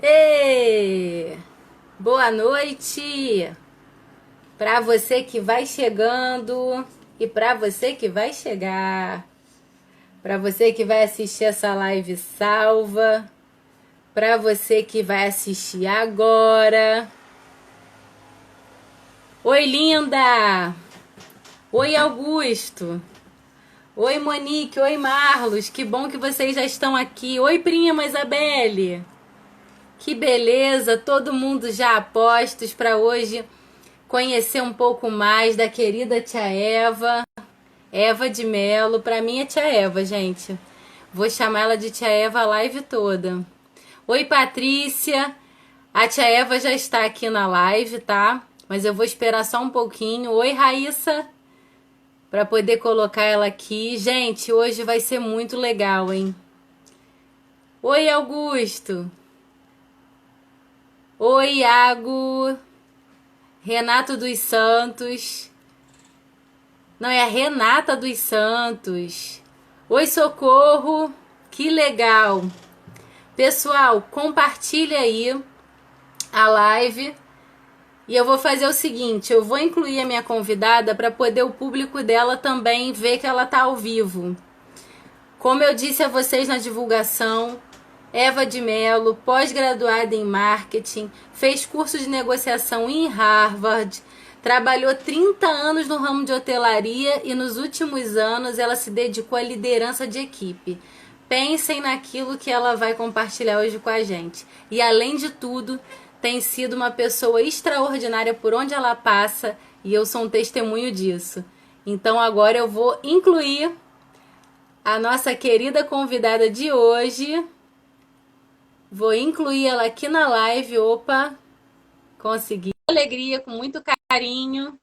Ei! Boa noite para você que vai chegando e para você que vai chegar, para você que vai assistir essa live salva, para você que vai assistir agora. Oi, linda! Oi, Augusto! Oi, Monique! Oi, Marlos! Que bom que vocês já estão aqui. Oi, prima Isabelle! Que beleza! Todo mundo já a postos para hoje conhecer um pouco mais da querida tia Eva, Eva de Melo. Para mim é tia Eva, gente. Vou chamar ela de tia Eva a live toda. Oi, Patrícia. A tia Eva já está aqui na live, tá? Mas eu vou esperar só um pouquinho. Oi, Raíssa, para poder colocar ela aqui. Gente, hoje vai ser muito legal, hein? Oi, Augusto. Oi, Iago. Renato dos Santos. Não, é a Renata dos Santos. Oi, Socorro. Que legal. Pessoal, compartilha aí a live. E eu vou fazer o seguinte, eu vou incluir a minha convidada para poder o público dela também ver que ela tá ao vivo. Como eu disse a vocês na divulgação, Eva de Mello, pós-graduada em marketing, fez curso de negociação em Harvard, trabalhou 30 anos no ramo de hotelaria e nos últimos anos ela se dedicou à liderança de equipe. Pensem naquilo que ela vai compartilhar hoje com a gente. E além de tudo, tem sido uma pessoa extraordinária por onde ela passa e eu sou um testemunho disso. Então agora eu vou incluir a nossa querida convidada de hoje. Vou incluir ela aqui na live. Opa, consegui. Alegria, com muito carinho.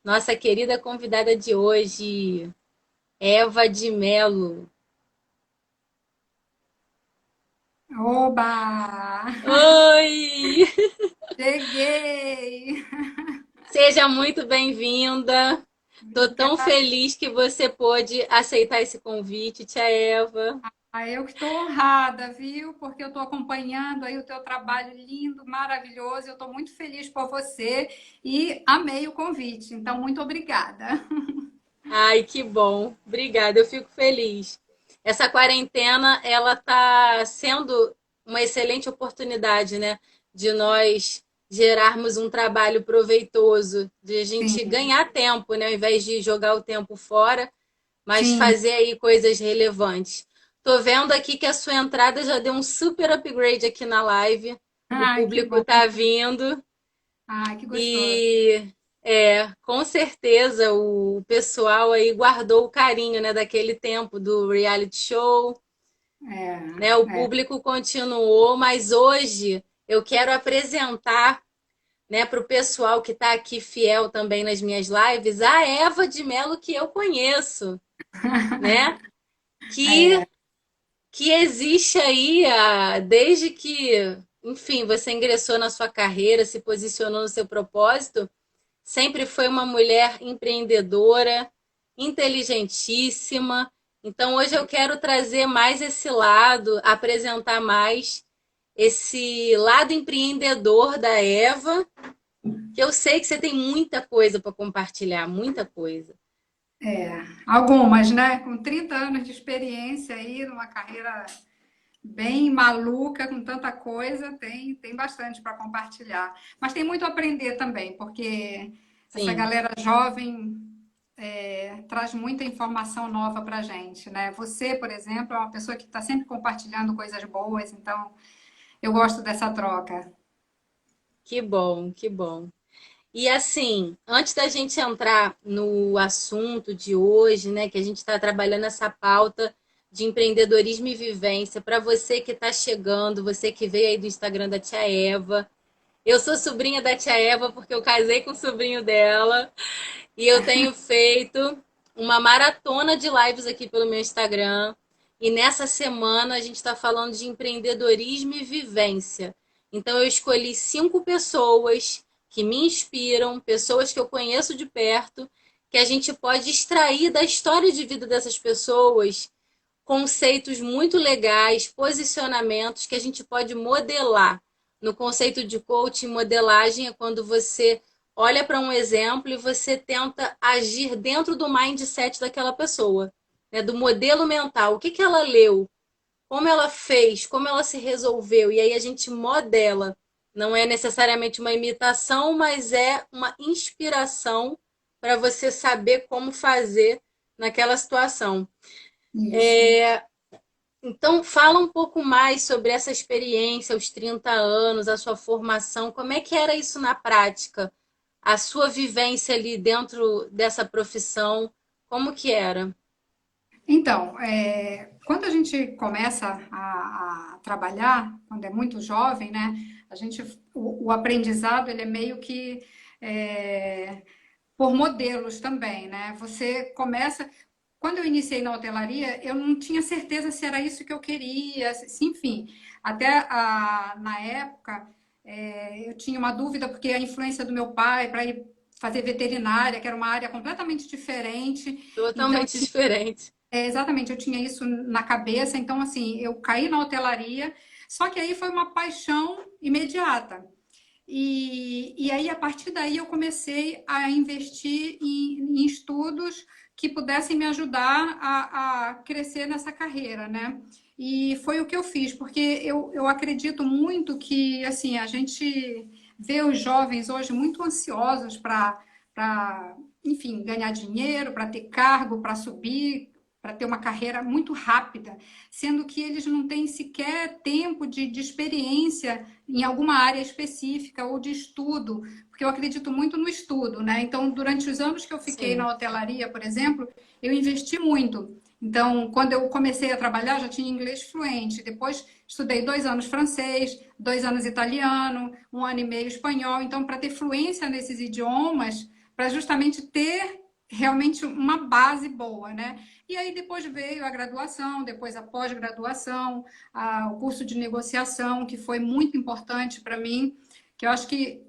Nossa querida convidada de hoje, Eva de Mello. Oba! Oi! Cheguei! Seja muito bem-vinda. Tô tão Obrigada. feliz que você pôde aceitar esse convite, tia Eva. Eu que estou honrada, viu? Porque eu estou acompanhando aí o teu trabalho lindo, maravilhoso. Eu estou muito feliz por você e amei o convite. Então, muito obrigada. Ai, que bom. Obrigada, eu fico feliz. Essa quarentena, ela tá sendo uma excelente oportunidade, né, de nós gerarmos um trabalho proveitoso, de a gente Sim, ganhar tempo, né, ao invés de jogar o tempo fora, mas sim. fazer aí coisas relevantes. Tô vendo aqui que a sua entrada já deu um super upgrade aqui na live. O Ai, que público bom. tá vindo. Ai, que gostoso. E com certeza o pessoal aí guardou o carinho, né, daquele tempo do reality show, né? O É. público continuou, mas hoje eu quero apresentar, né, para o pessoal que está aqui fiel também nas minhas lives, a Eva de Mello que eu conheço, né? Que É. que existe aí desde que, enfim, você ingressou na sua carreira, se posicionou no seu propósito. Sempre foi uma mulher empreendedora, inteligentíssima. Então, hoje eu quero trazer mais esse lado, apresentar mais esse lado empreendedor da Eva, que eu sei que você tem muita coisa para compartilhar, muita coisa. Algumas, né? Com 30 anos de experiência aí, numa carreira bem maluca, com tanta coisa, tem bastante para compartilhar. Mas tem muito a aprender também, porque essa Sim. galera jovem traz muita informação nova para a gente, né? Você, por exemplo, é uma pessoa que está sempre compartilhando coisas boas, então eu gosto dessa troca. Que bom, que bom. E assim, antes da gente entrar no assunto de hoje, né, que a gente está trabalhando essa pauta de empreendedorismo e vivência, para você que está chegando, você que veio aí do Instagram da tia Eva, eu sou sobrinha da tia Eva porque eu casei com o sobrinho dela e eu tenho feito uma maratona de lives aqui pelo meu Instagram. E nessa semana a gente está falando de empreendedorismo e vivência. Então eu escolhi 5 pessoas que me inspiram, pessoas que eu conheço de perto, que a gente pode extrair da história de vida dessas pessoas conceitos muito legais, posicionamentos que a gente pode modelar. No conceito de coaching, modelagem é quando você olha para um exemplo e você tenta agir dentro do mindset daquela pessoa, né? Do modelo mental. O que que ela leu? Como ela fez? Como ela se resolveu? E aí a gente modela. Não é necessariamente uma imitação, mas é uma inspiração para você saber como fazer naquela situação. Isso. Então, fala um pouco mais sobre essa experiência, os 30 anos, a sua formação, como é que era isso na prática? A sua vivência ali dentro dessa profissão, como que era? Então, quando a gente começa a trabalhar, quando é muito jovem, né, o aprendizado ele é meio que é, por modelos também, né? Você começa. Quando eu iniciei na hotelaria, eu não tinha certeza se era isso que eu queria, enfim. Na época, eu tinha uma dúvida porque a influência do meu pai para ir fazer veterinária, que era uma área completamente diferente. Então, Totalmente diferente. exatamente, eu tinha isso na cabeça, então assim, eu caí na hotelaria, só que aí foi uma paixão imediata. E aí, a partir daí, eu comecei a investir em estudos que pudessem me ajudar a crescer nessa carreira, né? E foi o que eu fiz, porque eu acredito muito que, assim, a gente vê os jovens hoje muito ansiosos enfim, ganhar dinheiro, para ter cargo, para subir, para ter uma carreira muito rápida, sendo que eles não têm sequer tempo de experiência em alguma área específica ou de estudo, porque eu acredito muito no estudo, né? Então, durante os anos que eu fiquei Sim. na hotelaria, por exemplo, eu investi muito. Então, quando eu comecei a trabalhar, já tinha inglês fluente. Depois, estudei 2 anos francês, 2 anos italiano, 1 ano e meio espanhol. Então, para ter fluência nesses idiomas, para justamente ter realmente uma base boa, né? E aí depois veio a graduação, depois a pós-graduação, o curso de negociação, que foi muito importante para mim, que eu acho que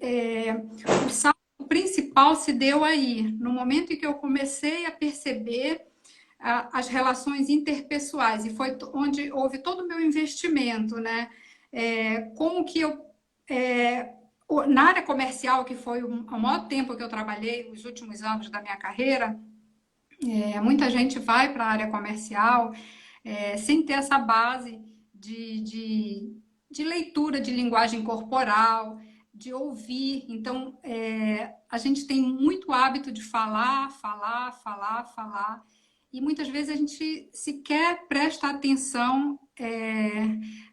o salto principal se deu aí, no momento em que eu comecei a perceber as relações interpessoais, e foi onde houve todo o meu investimento, né? Como que eu na área comercial, que foi o maior tempo que eu trabalhei, os últimos anos da minha carreira, muita gente vai para a área comercial sem ter essa base de, de, de leitura de linguagem corporal, de ouvir. Então, a gente tem muito hábito de falar, falar, falar, falar, e muitas vezes a gente sequer presta atenção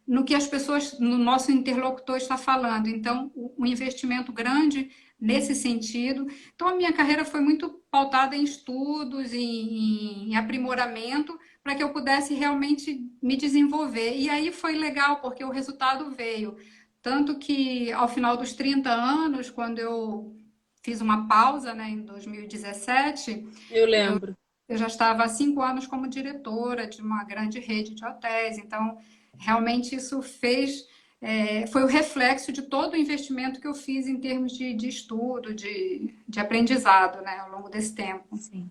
no que as pessoas, no nosso interlocutor está falando. Então, um investimento grande nesse sentido. Então, a minha carreira foi muito pautada em estudos, em aprimoramento, para que eu pudesse realmente me desenvolver. E aí foi legal, porque o resultado veio. Tanto que, ao final dos 30 anos, quando eu fiz uma pausa, né, em 2017, Eu eu, lembro. eu já estava há 5 anos como diretora de uma grande rede de hotéis. Então, realmente isso foi o reflexo de todo o investimento que eu fiz em termos de estudo, de aprendizado, né, ao longo desse tempo. Sim.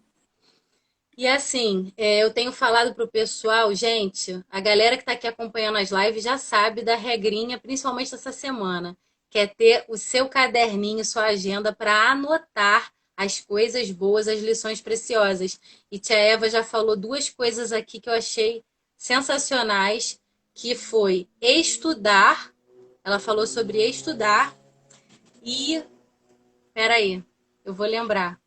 E assim, eu tenho falado pro pessoal, gente, a galera que está aqui acompanhando as lives já sabe da regrinha, principalmente essa semana, que é ter o seu caderninho, sua agenda para anotar as coisas boas, as lições preciosas. E tia Eva já falou duas coisas aqui que eu achei sensacionais, que foi estudar, ela falou sobre estudar e, peraí, eu vou lembrar.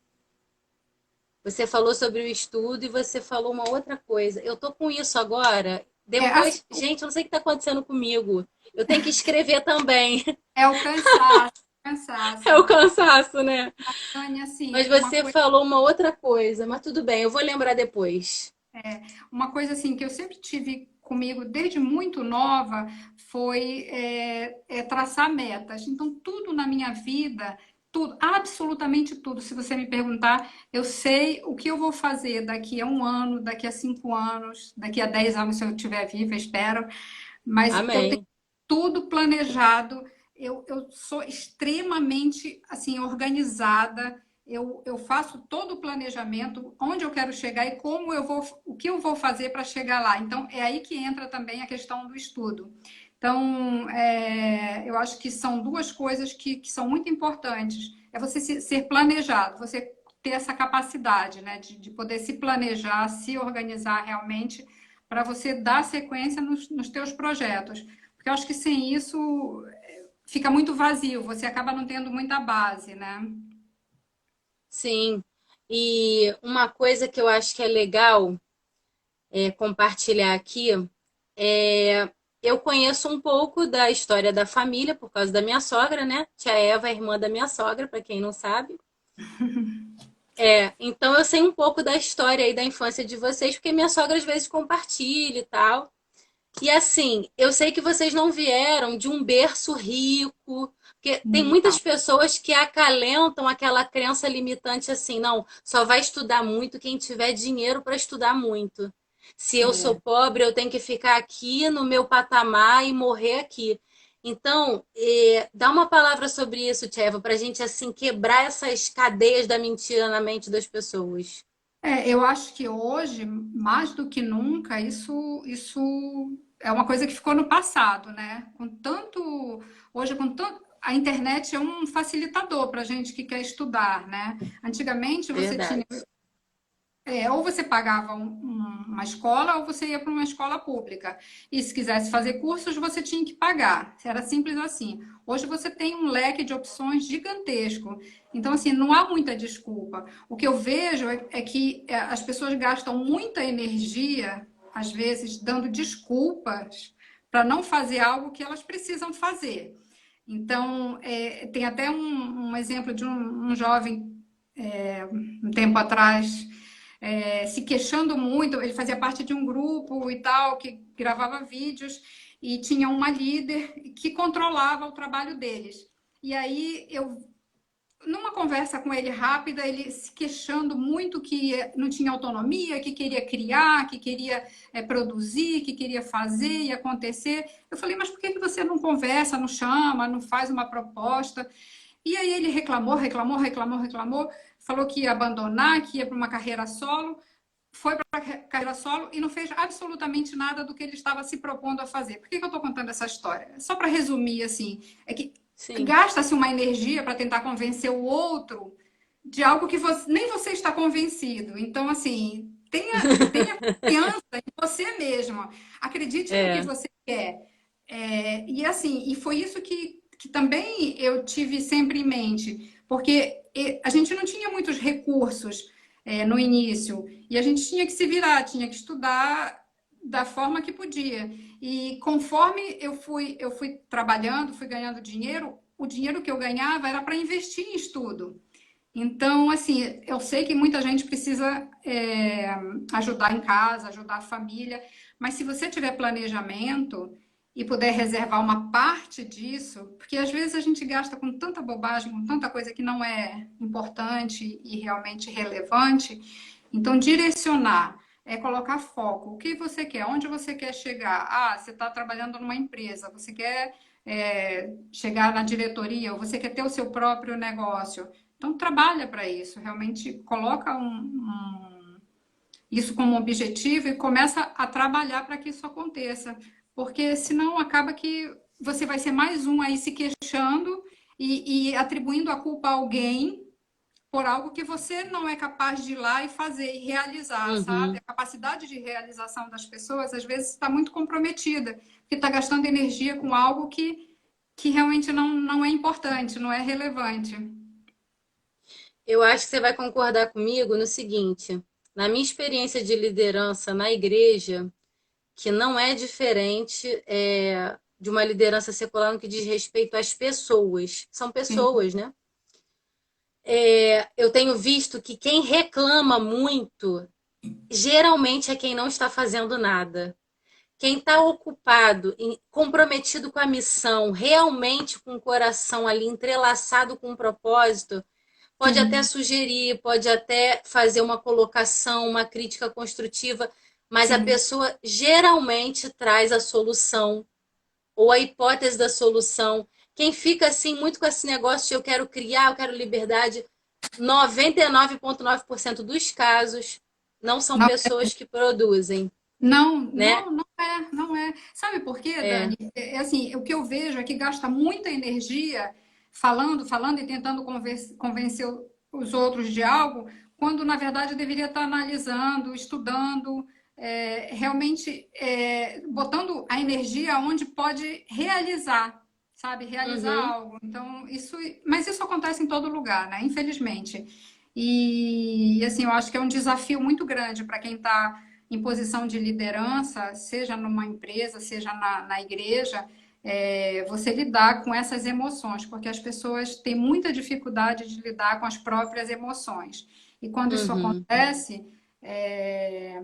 Você falou sobre o estudo e você falou uma outra coisa. Eu tô com isso agora. Assim, Depois, gente, eu não sei o que tá acontecendo comigo. Eu tenho que escrever também. é o cansaço, É o cansaço. cansaço, né? Tânia, Mas assim, você falou uma outra coisa, mas tudo bem, eu vou lembrar depois. uma coisa assim que eu sempre tive comigo desde muito nova foi traçar metas. Então, tudo na minha vida, tudo, absolutamente tudo. Se você me perguntar, eu sei o que eu vou fazer daqui a 1 ano, daqui a 5 anos, daqui a 10 anos, se eu estiver viva, espero. Mas eu tenho Amém. tudo planejado. Eu sou extremamente assim organizada. eu faço todo o planejamento, onde eu quero chegar e como eu vou, o que eu vou fazer para chegar lá. Então, é aí que entra também a questão do estudo. Então, eu acho que são duas coisas que são muito importantes. É você ser planejado, você ter essa capacidade, né, de poder se planejar, se organizar realmente para você dar sequência nos teus projetos. Porque eu acho que sem isso fica muito vazio, você acaba não tendo muita base, né? Sim. E uma coisa que eu acho que é legal compartilhar aqui é eu conheço um pouco da história da família por causa da minha sogra, né? Tia Eva é irmã da minha sogra, para quem não sabe. Então eu sei um pouco da história aí da infância de vocês, porque minha sogra às vezes compartilha e tal. E assim, eu sei que vocês não vieram de um berço rico, porque tem muitas Não, pessoas que acalentam aquela crença limitante assim, não, só vai estudar muito quem tiver dinheiro para estudar muito. Se eu sou é. pobre, eu tenho que ficar aqui no meu patamar e morrer aqui. Então, dá uma palavra sobre isso, Tcheva, para a gente assim quebrar essas cadeias da mentira na mente das pessoas. Eu acho que hoje, mais do que nunca, isso é uma coisa que ficou no passado, né? Hoje, com tanto, a internet é um facilitador para a gente que quer estudar, né? Antigamente você tinha Verdade. ou você pagava uma escola ou você ia para uma escola pública. E se quisesse fazer cursos, você tinha que pagar. Era simples assim. Hoje você tem um leque de opções gigantesco. Então, assim, não há muita desculpa. O que eu vejo é que as pessoas gastam muita energia, às vezes, dando desculpas para não fazer algo que elas precisam fazer. Então, tem até um exemplo de um jovem, um tempo atrás, se queixando muito. Ele fazia parte de um grupo e tal, que gravava vídeos, e tinha uma líder que controlava o trabalho deles. E aí numa conversa com ele rápida, ele se queixando muito que não tinha autonomia, que queria criar, que queria produzir, que queria fazer e acontecer. Eu falei, mas por que você não conversa, não chama, não faz uma proposta? E aí ele reclamou, falou que ia abandonar, que ia para uma carreira solo, foi para a carreira solo e não fez absolutamente nada do que ele estava se propondo a fazer. Por que eu estou contando essa história? Só para resumir, assim, é que Sim. gasta-se uma energia para tentar convencer o outro de algo que nem você está convencido. Então, assim, tenha confiança em você mesmo. Acredite no que É. você quer. E assim, e foi isso que também eu tive sempre em mente, porque a gente não tinha muitos recursos no início, e a gente tinha que se virar, tinha que estudar da forma que podia. E conforme eu fui trabalhando, fui ganhando dinheiro, o dinheiro que eu ganhava era para investir em estudo. Então, assim, eu sei que muita gente precisa ajudar em casa, ajudar a família, mas se você tiver planejamento e puder reservar uma parte disso, porque às vezes a gente gasta com tanta bobagem, com tanta coisa que não é importante e realmente relevante, então direcionar é colocar foco. O que você quer? Onde você quer chegar? Ah, você está trabalhando numa empresa, você quer chegar na diretoria, ou você quer ter o seu próprio negócio. Então, trabalha para isso, realmente coloca isso como objetivo e começa a trabalhar para que isso aconteça. Porque senão acaba que você vai ser mais um aí se queixando e atribuindo a culpa a alguém por algo que você não é capaz de ir lá e fazer e realizar, sabe? Uhum. A capacidade de realização das pessoas às vezes está muito comprometida, porque está gastando energia com algo que realmente não é importante, não é relevante. Eu acho que você vai concordar comigo no seguinte: na minha experiência de liderança na igreja, que não é diferente de uma liderança secular no que diz respeito às pessoas. São Sim, pessoas, né? Eu tenho visto que quem reclama muito geralmente é quem não está fazendo nada. Quem está ocupado, comprometido com a missão, realmente com o coração ali entrelaçado com o propósito, pode até sim, sugerir, pode até fazer uma colocação, uma crítica construtiva, mas a sim. pessoa geralmente traz a solução ou a hipótese da solução. Quem fica assim muito com esse negócio de eu quero criar, eu quero liberdade, 99,9% dos casos não são pessoas que produzem, Não, né? não, não é, não é. Sabe por quê, É. Dani? Assim, o que eu vejo é que gasta muita energia falando, falando e tentando convencer os outros de algo, quando na verdade deveria estar analisando, estudando, realmente botando a energia onde pode realizar, sabe? Realizar Uhum. algo. Então, mas isso acontece em todo lugar, né? Infelizmente. E assim, eu acho que é um desafio muito grande para quem está em posição de liderança, seja numa empresa, seja na igreja, você lidar com essas emoções, porque as pessoas têm muita dificuldade de lidar com as próprias emoções. E quando isso Uhum. acontece, é,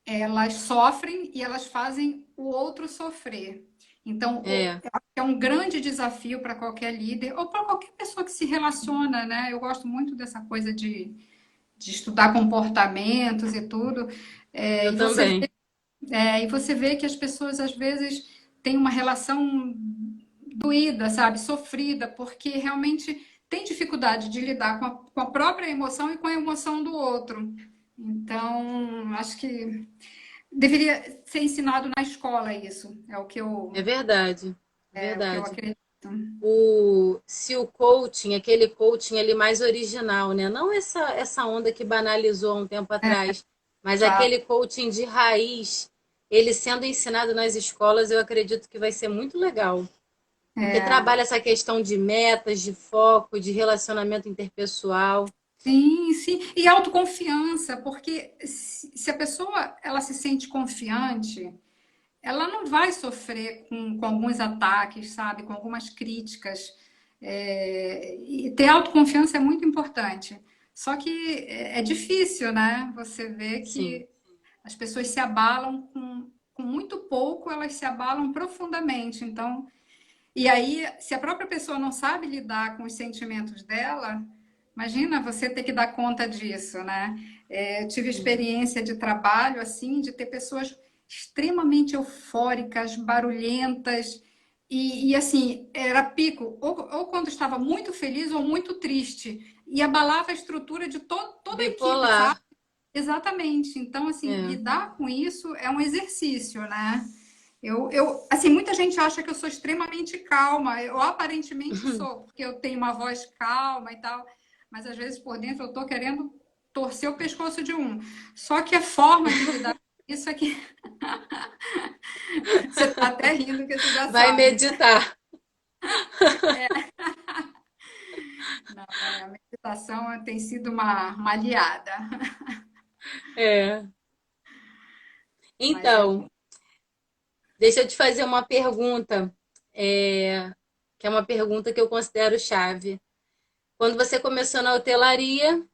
elas sofrem e elas fazem o outro sofrer. Então, É. é um grande desafio para qualquer líder ou para qualquer pessoa que se relaciona, né? Eu gosto muito dessa coisa de estudar comportamentos e tudo. É, Eu e você também. e você vê que as pessoas às vezes têm uma relação doída, sabe, sofrida, porque realmente tem dificuldade de lidar com a própria emoção e com a emoção do outro. Então, acho que deveria ser ensinado na escola isso. É verdade. É É o que eu verdade. acredito. Se o coaching, aquele coaching ali mais original, né? Não essa onda que banalizou há um tempo atrás, mas Exato. aquele coaching de raiz, ele sendo ensinado nas escolas, eu acredito que vai ser muito legal. Porque É, trabalha essa questão de metas, de foco, de relacionamento interpessoal. sim, sim. E autoconfiança, porque se a pessoa ela se sente confiante, ela não vai sofrer com alguns ataques, sabe? Com algumas críticas. E ter autoconfiança é muito importante. Só que é difícil, né? Você vê Sim. que as pessoas se abalam com muito pouco, elas se abalam profundamente. Então, e aí, se a própria pessoa não sabe lidar com os sentimentos dela, imagina você ter que dar conta disso, né? Eu tive experiência de trabalho, assim, de ter pessoas extremamente eufóricas, barulhentas, assim, era pico, ou quando estava muito feliz ou muito triste, e abalava a estrutura de toda a equipe, sabe? Bipolar. Exatamente. Então, assim, É. lidar com isso é um exercício, né? Assim, muita gente acha que eu sou extremamente calma. Eu aparentemente sou, porque eu tenho uma voz calma e tal, mas às vezes por dentro eu tô querendo torcer o pescoço de um. Só que a forma de lidar com isso é que você tá até rindo que você já Vai sabe. meditar. Não, a meditação tem sido uma aliada, É. mas é Então, deixa eu te fazer uma pergunta, é, que é uma pergunta que eu considero chave. Quando você começou na hotelaria,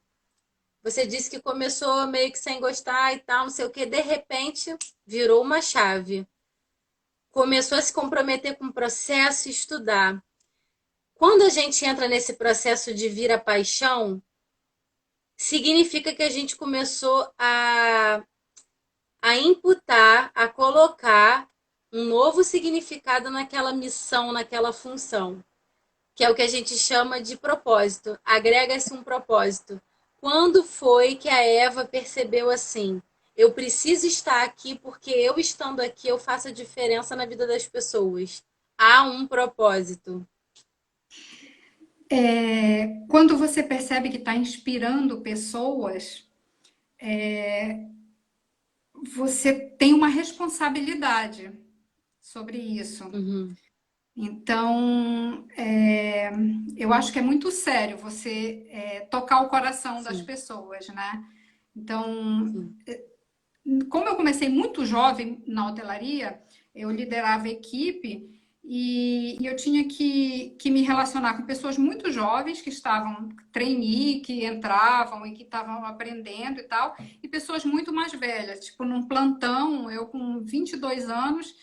você disse que começou meio que sem gostar e tal, não sei o que, de repente virou uma chave. Começou a se comprometer com o processo e estudar. Quando a gente entra nesse processo de vir a paixão, significa que a gente começou a imputar, a colocar um novo significado naquela missão, naquela função, que é o que a gente chama de propósito. Agrega-se um propósito. Quando foi que a Eva percebeu assim? Eu preciso estar aqui porque eu estando aqui eu faço a diferença na vida das pessoas. Há um propósito. quando você percebe que está inspirando pessoas, você tem uma responsabilidade sobre isso. Uhum, Então, eu acho que é muito sério você tocar o coração das sim, pessoas, né? Então, sim. como eu comecei muito jovem na hotelaria, eu liderava equipe e eu tinha que me relacionar com pessoas muito jovens que estavam trainee, que entravam e que estavam aprendendo e tal, e pessoas muito mais velhas, tipo num plantão, eu com 22 anos,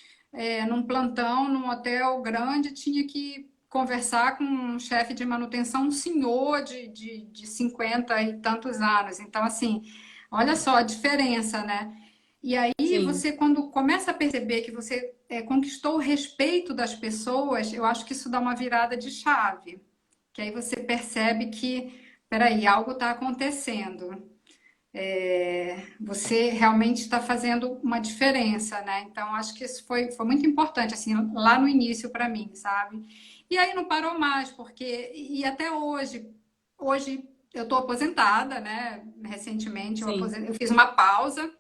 num plantão, num hotel grande, tinha que conversar com um chefe de manutenção, um senhor de 50 e tantos anos. Então, assim, olha só a diferença, né? E aí Sim. você, quando começa a perceber que você conquistou o respeito das pessoas, eu acho que isso dá uma virada de chave. Que aí você percebe que, peraí, algo está acontecendo. Você realmente está fazendo uma diferença, né? Então, acho que isso foi muito importante, assim, lá no início para mim, sabe? E aí não parou mais, porque, e até hoje eu estou aposentada, né? Recentemente Sim, eu fiz uma pausa,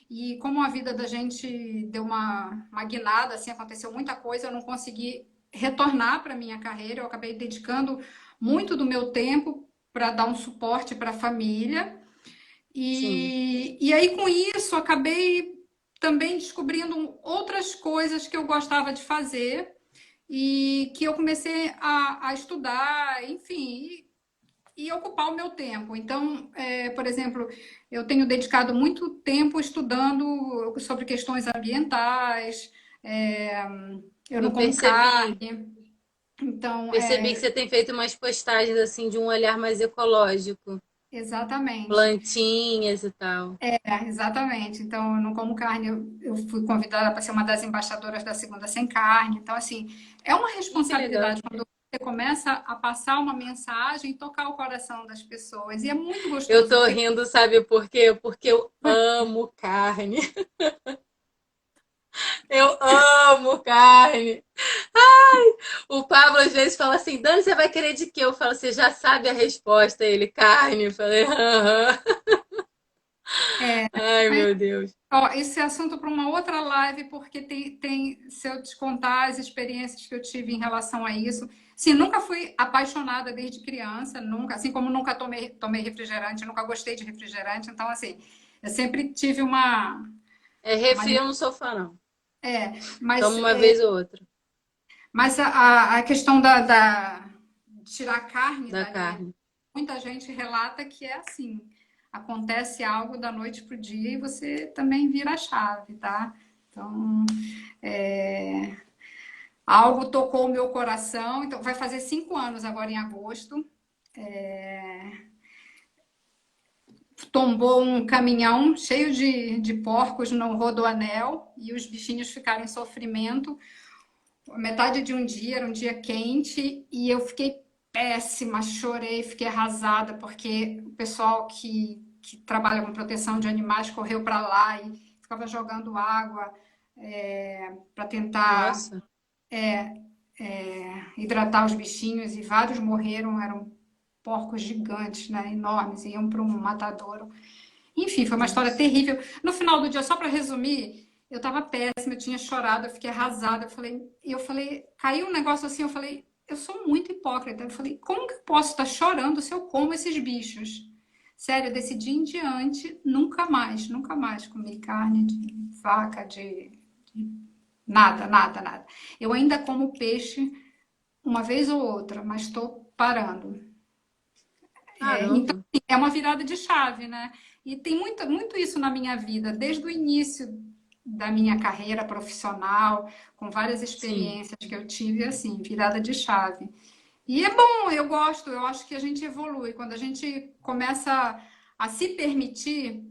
e como a vida da gente deu uma guinada, assim, aconteceu muita coisa, eu não consegui retornar para minha carreira, eu acabei dedicando muito do meu tempo para dar um suporte para a família. sim. E aí, com isso, acabei também descobrindo outras coisas que eu gostava de fazer e que eu comecei a estudar, enfim, e ocupar o meu tempo. Então, por exemplo, eu tenho dedicado muito tempo estudando sobre questões ambientais, é, eu não Eu como percebi, carne, então, percebi que você tem feito umas postagens assim de um olhar mais ecológico, exatamente. plantinhas e tal. Exatamente. Então, eu não como carne. Eu fui convidada para ser uma das embaixadoras da Segunda Sem Carne. Então, assim, é uma Ih, que legal. responsabilidade quando você começa a passar uma mensagem e tocar o coração das pessoas. E é muito Eu gostoso, tô porque rindo, sabe por quê? Porque eu amo carne. Eu amo carne. O Pablo às vezes fala assim: Dani, você vai querer de quê? Eu falo, você já sabe a resposta. Ele, carne. Eu falei, aham. Ai, meu Deus. ó, esse é assunto para uma outra live, porque se eu te contar as experiências que eu tive em relação a isso. Sim, nunca fui apaixonada desde criança, nunca, assim como nunca tomei refrigerante, nunca gostei de refrigerante. Então, assim, eu sempre tive É uma refri, eu não sou fã, não. mas, Tomo uma vez ou outra mas a questão de tirar a carne da da alimentação, carne. muita gente relata que é assim. Acontece algo da noite para o dia e você também vira a chave, tá? Então, é, algo tocou o meu coração. Então, vai fazer 5 anos agora em agosto. Tombou um caminhão cheio de porcos no Rodoanel e os bichinhos ficaram em sofrimento. Metade de um dia, era um dia quente, e eu fiquei péssima, chorei, fiquei arrasada, porque o pessoal que trabalha com proteção de animais correu para lá e ficava jogando água para tentar Nossa, hidratar os bichinhos, e vários morreram, eram porcos gigantes, né, enormes, iam para um matadouro. Enfim, foi uma história nossa. terrível. No final do dia, só para resumir, eu estava péssima, eu tinha chorado, eu fiquei arrasada. Eu falei, caiu um negócio assim, eu falei, eu sou muito hipócrita. Eu falei, como que eu posso estar chorando se eu como esses bichos? Sério, desse dia em diante, nunca mais comi carne de vaca, de nada, nada, nada. Eu ainda como peixe uma vez ou outra, mas estou parando. Então, Caramba. assim, é uma virada de chave, né? E tem muito isso na minha vida, desde o início da minha carreira profissional, com várias Sim, experiências que eu tive, assim, virada de chave. E é bom, eu gosto, eu acho que a gente evolui. Quando a gente começa a se permitir,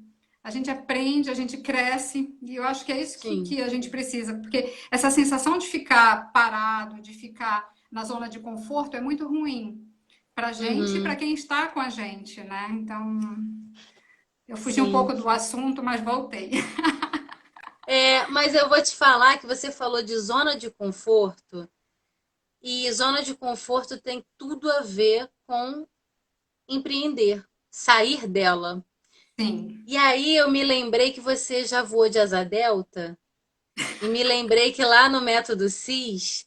a gente aprende, a gente cresce, e eu acho que é isso sim. que a gente precisa, porque essa sensação de ficar parado, de ficar na zona de conforto é muito ruim para a gente e para Uhum, quem está com a gente, né? Então, eu fugi um sim. pouco do assunto, mas voltei. É, mas eu vou te falar que você falou de zona de conforto, e zona de conforto tem tudo a ver com empreender, sair dela. Sim, E aí eu me lembrei que você já voou de asa delta, e me lembrei que lá no Método CIS,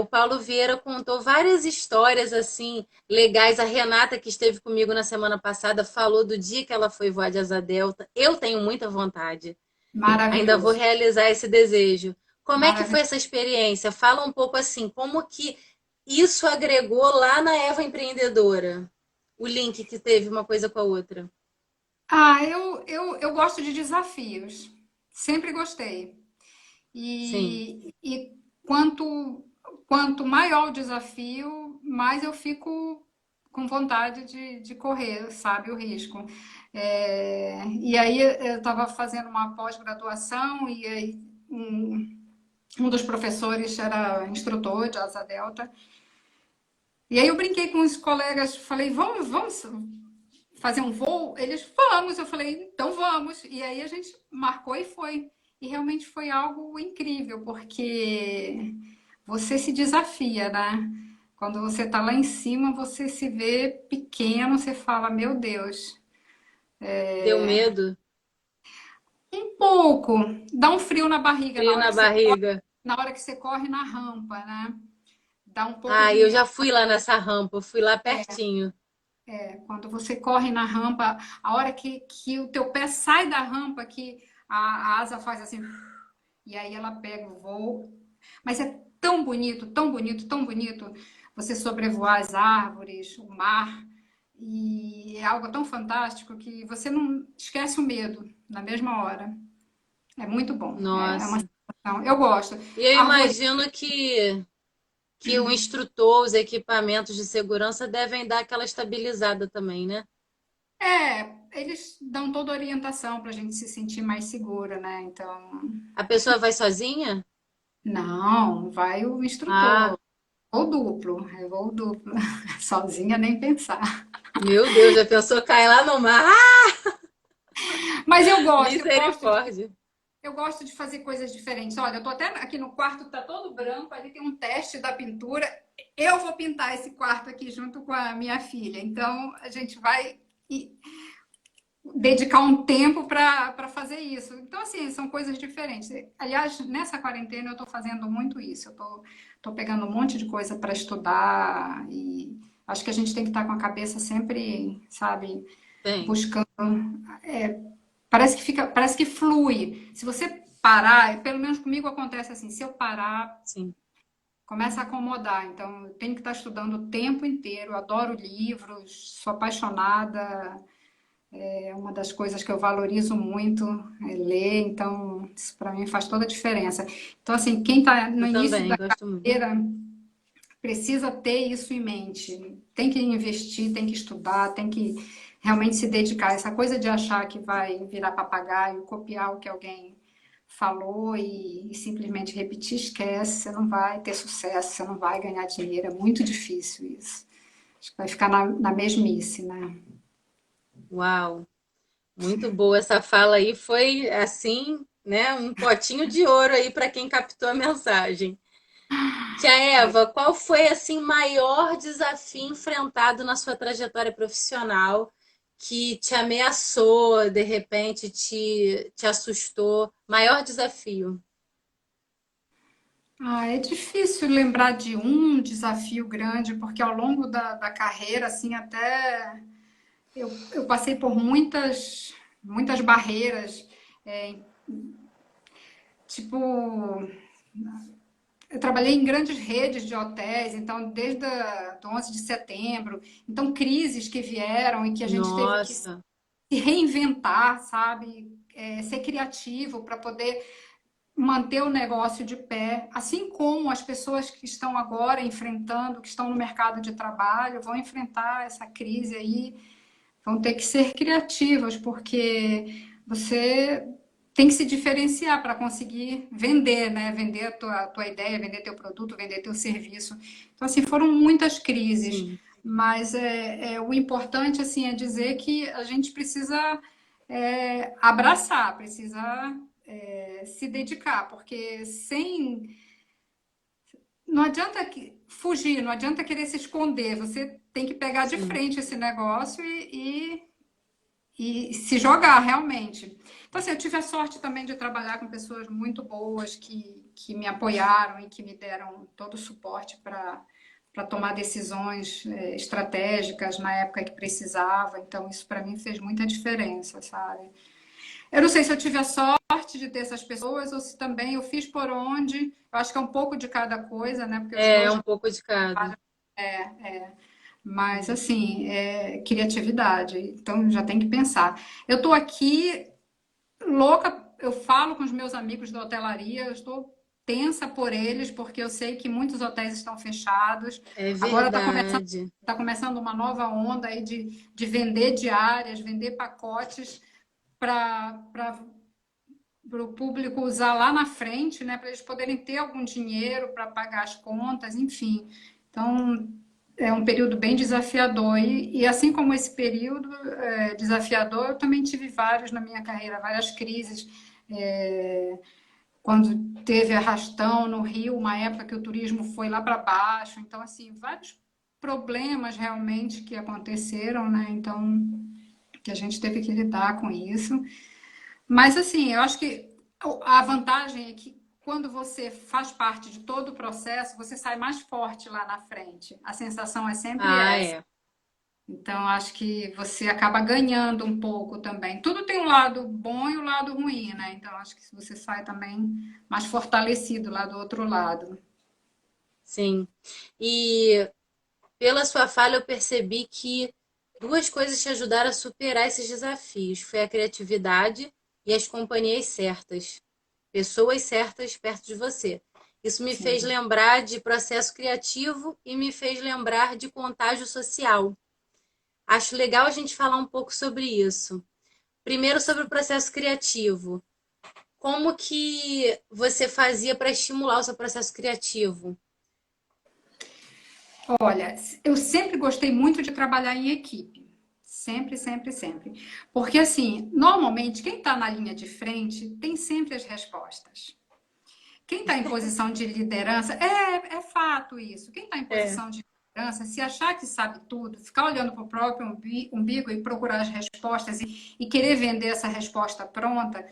o Paulo Vieira contou várias histórias assim legais. A Renata, que esteve comigo na semana passada, falou do dia que ela foi voar de asa delta. Eu tenho muita vontade. Ainda vou maravilhoso, realizar esse desejo. Como é que foi maravilhoso. essa experiência? Fala um pouco assim, como que isso agregou lá na Eva Empreendedora? O link que teve uma coisa com a outra. Eu gosto de desafios, sempre gostei. Sim, E quanto maior o desafio, mais eu fico com vontade de correr, sabe, o risco. E aí eu estava fazendo uma pós-graduação e aí um dos professores era instrutor de asa delta E aí eu brinquei com os colegas, falei, vamos fazer um voo? Eles, vamos. Eu falei, então vamos. E aí a gente marcou e foi. E realmente foi algo incrível, porque você se desafia, né? Quando você está lá em cima, você se vê pequeno, você fala, meu Deus. Deu medo? Um pouco, dá um frio na barriga Frio na barriga? na hora que você corre na rampa, né? Dá um pouco Ah, de eu medo. já fui lá nessa rampa, eu fui lá pertinho. Quando você corre na rampa, a hora que o teu pé sai da rampa, que a asa faz assim, e aí ela pega o voo. Mas é tão bonito, tão bonito, tão bonito você sobrevoar as árvores, o mar, e é algo tão fantástico que você não esquece o medo na mesma hora. É muito bom. É uma Nossa. sensação. Eu gosto. E eu Arvoredo, imagino que o instrutor, os equipamentos de segurança devem dar aquela estabilizada também, né? eles dão toda a orientação para a gente se sentir mais segura, né? Então, A pessoa vai sozinha? não, vai o Ah, instrutor. Ou duplo, é voo duplo. Sozinha nem pensar. meu Deus, já pensou cair lá no mar? Ah, Mas misericórdia. eu gosto de fazer coisas diferentes. Olha, eu tô até aqui no quarto, tá todo branco, ali tem um teste da pintura. Eu vou pintar esse quarto aqui junto com a minha filha. Então, a gente vai dedicar um tempo para fazer isso. Então, assim, são coisas diferentes. Aliás, nessa quarentena eu estou fazendo muito isso. Eu tô pegando um monte de coisa para estudar e acho que a gente tem que estar com a cabeça sempre, sabe, Tem, buscando. Parece que fica, parece que flui. Se você parar, pelo menos comigo acontece assim, se eu parar, sim. começa a acomodar. Então, eu tenho que estar estudando o tempo inteiro. Eu adoro livros, sou apaixonada. É uma das coisas que eu valorizo muito, é ler, então isso para mim faz toda a diferença. Então, assim, quem está no Eu início também da gosto muito. carreira precisa ter isso em mente. Tem que investir, tem que estudar, tem que realmente se dedicar. Essa coisa de achar que vai virar papagaio, copiar o que alguém falou e simplesmente repetir, esquece, você não vai ter sucesso, você não vai ganhar dinheiro, é muito difícil isso. Acho que vai ficar na mesmice, né? Uau, muito boa essa fala aí. Foi assim, né? Um potinho de ouro aí para quem captou a mensagem. Tia Eva, qual foi assim o maior desafio enfrentado na sua trajetória profissional que te ameaçou, de repente te assustou? Maior desafio? É difícil lembrar de um desafio grande, porque ao longo da carreira, assim, até eu passei por muitas barreiras. É, tipo, eu trabalhei em grandes redes de hotéis, então, desde do 11 de setembro, então, crises que vieram e que a gente teve que se Nossa, reinventar, sabe? Ser criativo para poder manter o negócio de pé, assim como as pessoas que estão agora enfrentando, que estão no mercado de trabalho, vão enfrentar essa crise aí, vão ter que ser criativas, porque você tem que se diferenciar para conseguir vender, né? Vender a tua ideia, vender teu produto, vender teu serviço. Então, assim, foram muitas crises, sim, mas o importante, assim, é dizer que a gente precisa abraçar, precisa se dedicar, porque sem. Não adianta fugir, não adianta querer se esconder, você tem que pegar de sim. frente esse negócio e se jogar realmente. Então, assim, eu tive a sorte também de trabalhar com pessoas muito boas que me apoiaram e que me deram todo o suporte para tomar decisões estratégicas na época que precisava. Então, isso para mim fez muita diferença, sabe? Eu não sei se eu tive a sorte de ter essas pessoas ou se também eu fiz por onde. Eu acho que é um pouco de cada coisa, né? Porque os É dois. um pouco de cada. Mas, assim, criatividade. Então, já tem que pensar. Eu estou aqui louca. Eu falo com os meus amigos da hotelaria. Eu estou tensa por eles, porque eu sei que muitos hotéis estão fechados. É Agora está começando, verdade. tá começando uma nova onda aí de vender diárias, vender pacotes para o público usar lá na frente, né, para eles poderem ter algum dinheiro para pagar as contas, enfim. Então, é um período bem desafiador. E assim como esse período desafiador, eu também tive vários na minha carreira, várias crises. É, quando teve arrastão no Rio, uma época que o turismo foi lá para baixo. Então, assim, vários problemas realmente que aconteceram, né? Então, que a gente teve que lidar com isso. Mas, assim, eu acho que a vantagem é que quando você faz parte de todo o processo, você sai mais forte lá na frente. A sensação é sempre Ah, essa. é. Então, acho que você acaba ganhando um pouco também. Tudo tem um lado bom e o um lado ruim, né? Então, acho que você sai também mais fortalecido lá do outro lado. Sim. E pela sua fala, eu percebi que duas coisas te ajudaram a superar esses desafios. Foi a criatividade e as companhias certas. Pessoas certas perto de você. Isso me fez Sim. lembrar de processo criativo e me fez lembrar de contágio social. Acho legal a gente falar um pouco sobre isso. Primeiro, sobre o processo criativo. Como que você fazia para estimular o seu processo criativo? Olha, eu sempre gostei muito de trabalhar em equipe. Sempre, sempre, sempre. Porque, assim, normalmente, quem está na linha de frente tem sempre as respostas. Quem está em posição de liderança, é fato isso. Quem está em É. posição de liderança, se achar que sabe tudo, ficar olhando para o próprio umbigo e procurar as respostas e querer vender essa resposta pronta,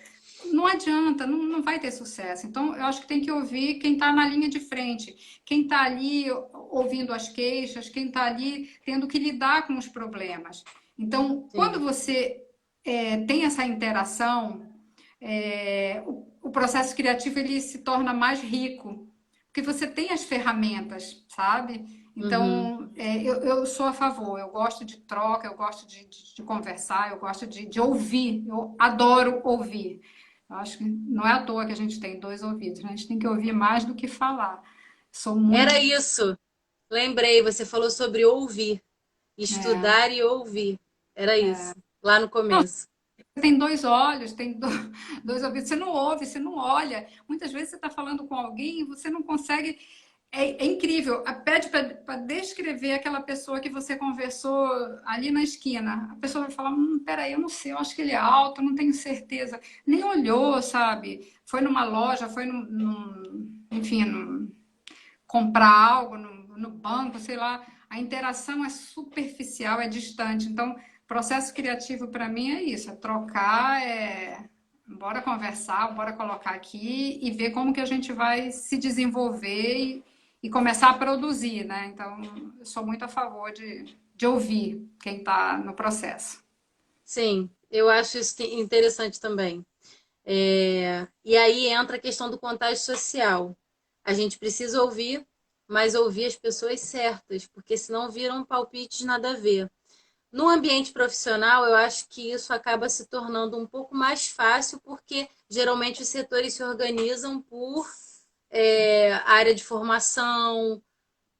não adianta, não vai ter sucesso. Então, eu acho que tem que ouvir quem está na linha de frente, quem está ali ouvindo as queixas, quem está ali tendo que lidar com os problemas. Então, quando Sim. você tem essa interação, o processo criativo ele se torna mais rico, porque você tem as ferramentas, sabe? Uhum. Então, eu sou a favor, eu gosto de troca, eu gosto de conversar, eu gosto de ouvir, eu adoro ouvir. Eu acho que não é à toa que a gente tem dois ouvidos, né? A gente tem que ouvir mais do que falar. Sou muito. Era isso. Lembrei, você falou sobre ouvir, É, estudar e ouvir. Era isso, lá no não, começo. tem dois olhos, tem dois ouvidos, você não ouve, você não olha. Muitas vezes você está falando com alguém e você não consegue. É incrível. Pede para descrever aquela pessoa que você conversou ali na esquina. A pessoa vai falar: peraí, eu não sei, eu acho que ele é alto, não tenho certeza. Nem olhou, sabe? Foi numa loja, foi enfim, comprar algo no banco, sei lá. A interação é superficial, é distante. Então, processo criativo para mim é isso: é trocar, bora conversar, bora colocar aqui e ver como que a gente vai se desenvolver e começar a produzir, né? Então, eu sou muito a favor de ouvir quem está no processo. Sim, eu acho isso interessante também. E aí entra a questão do contágio social. A gente precisa ouvir, mas ouvir as pessoas certas, porque senão viram palpites nada a ver. No ambiente profissional, eu acho que isso acaba se tornando um pouco mais fácil, porque geralmente os setores se organizam por área de formação,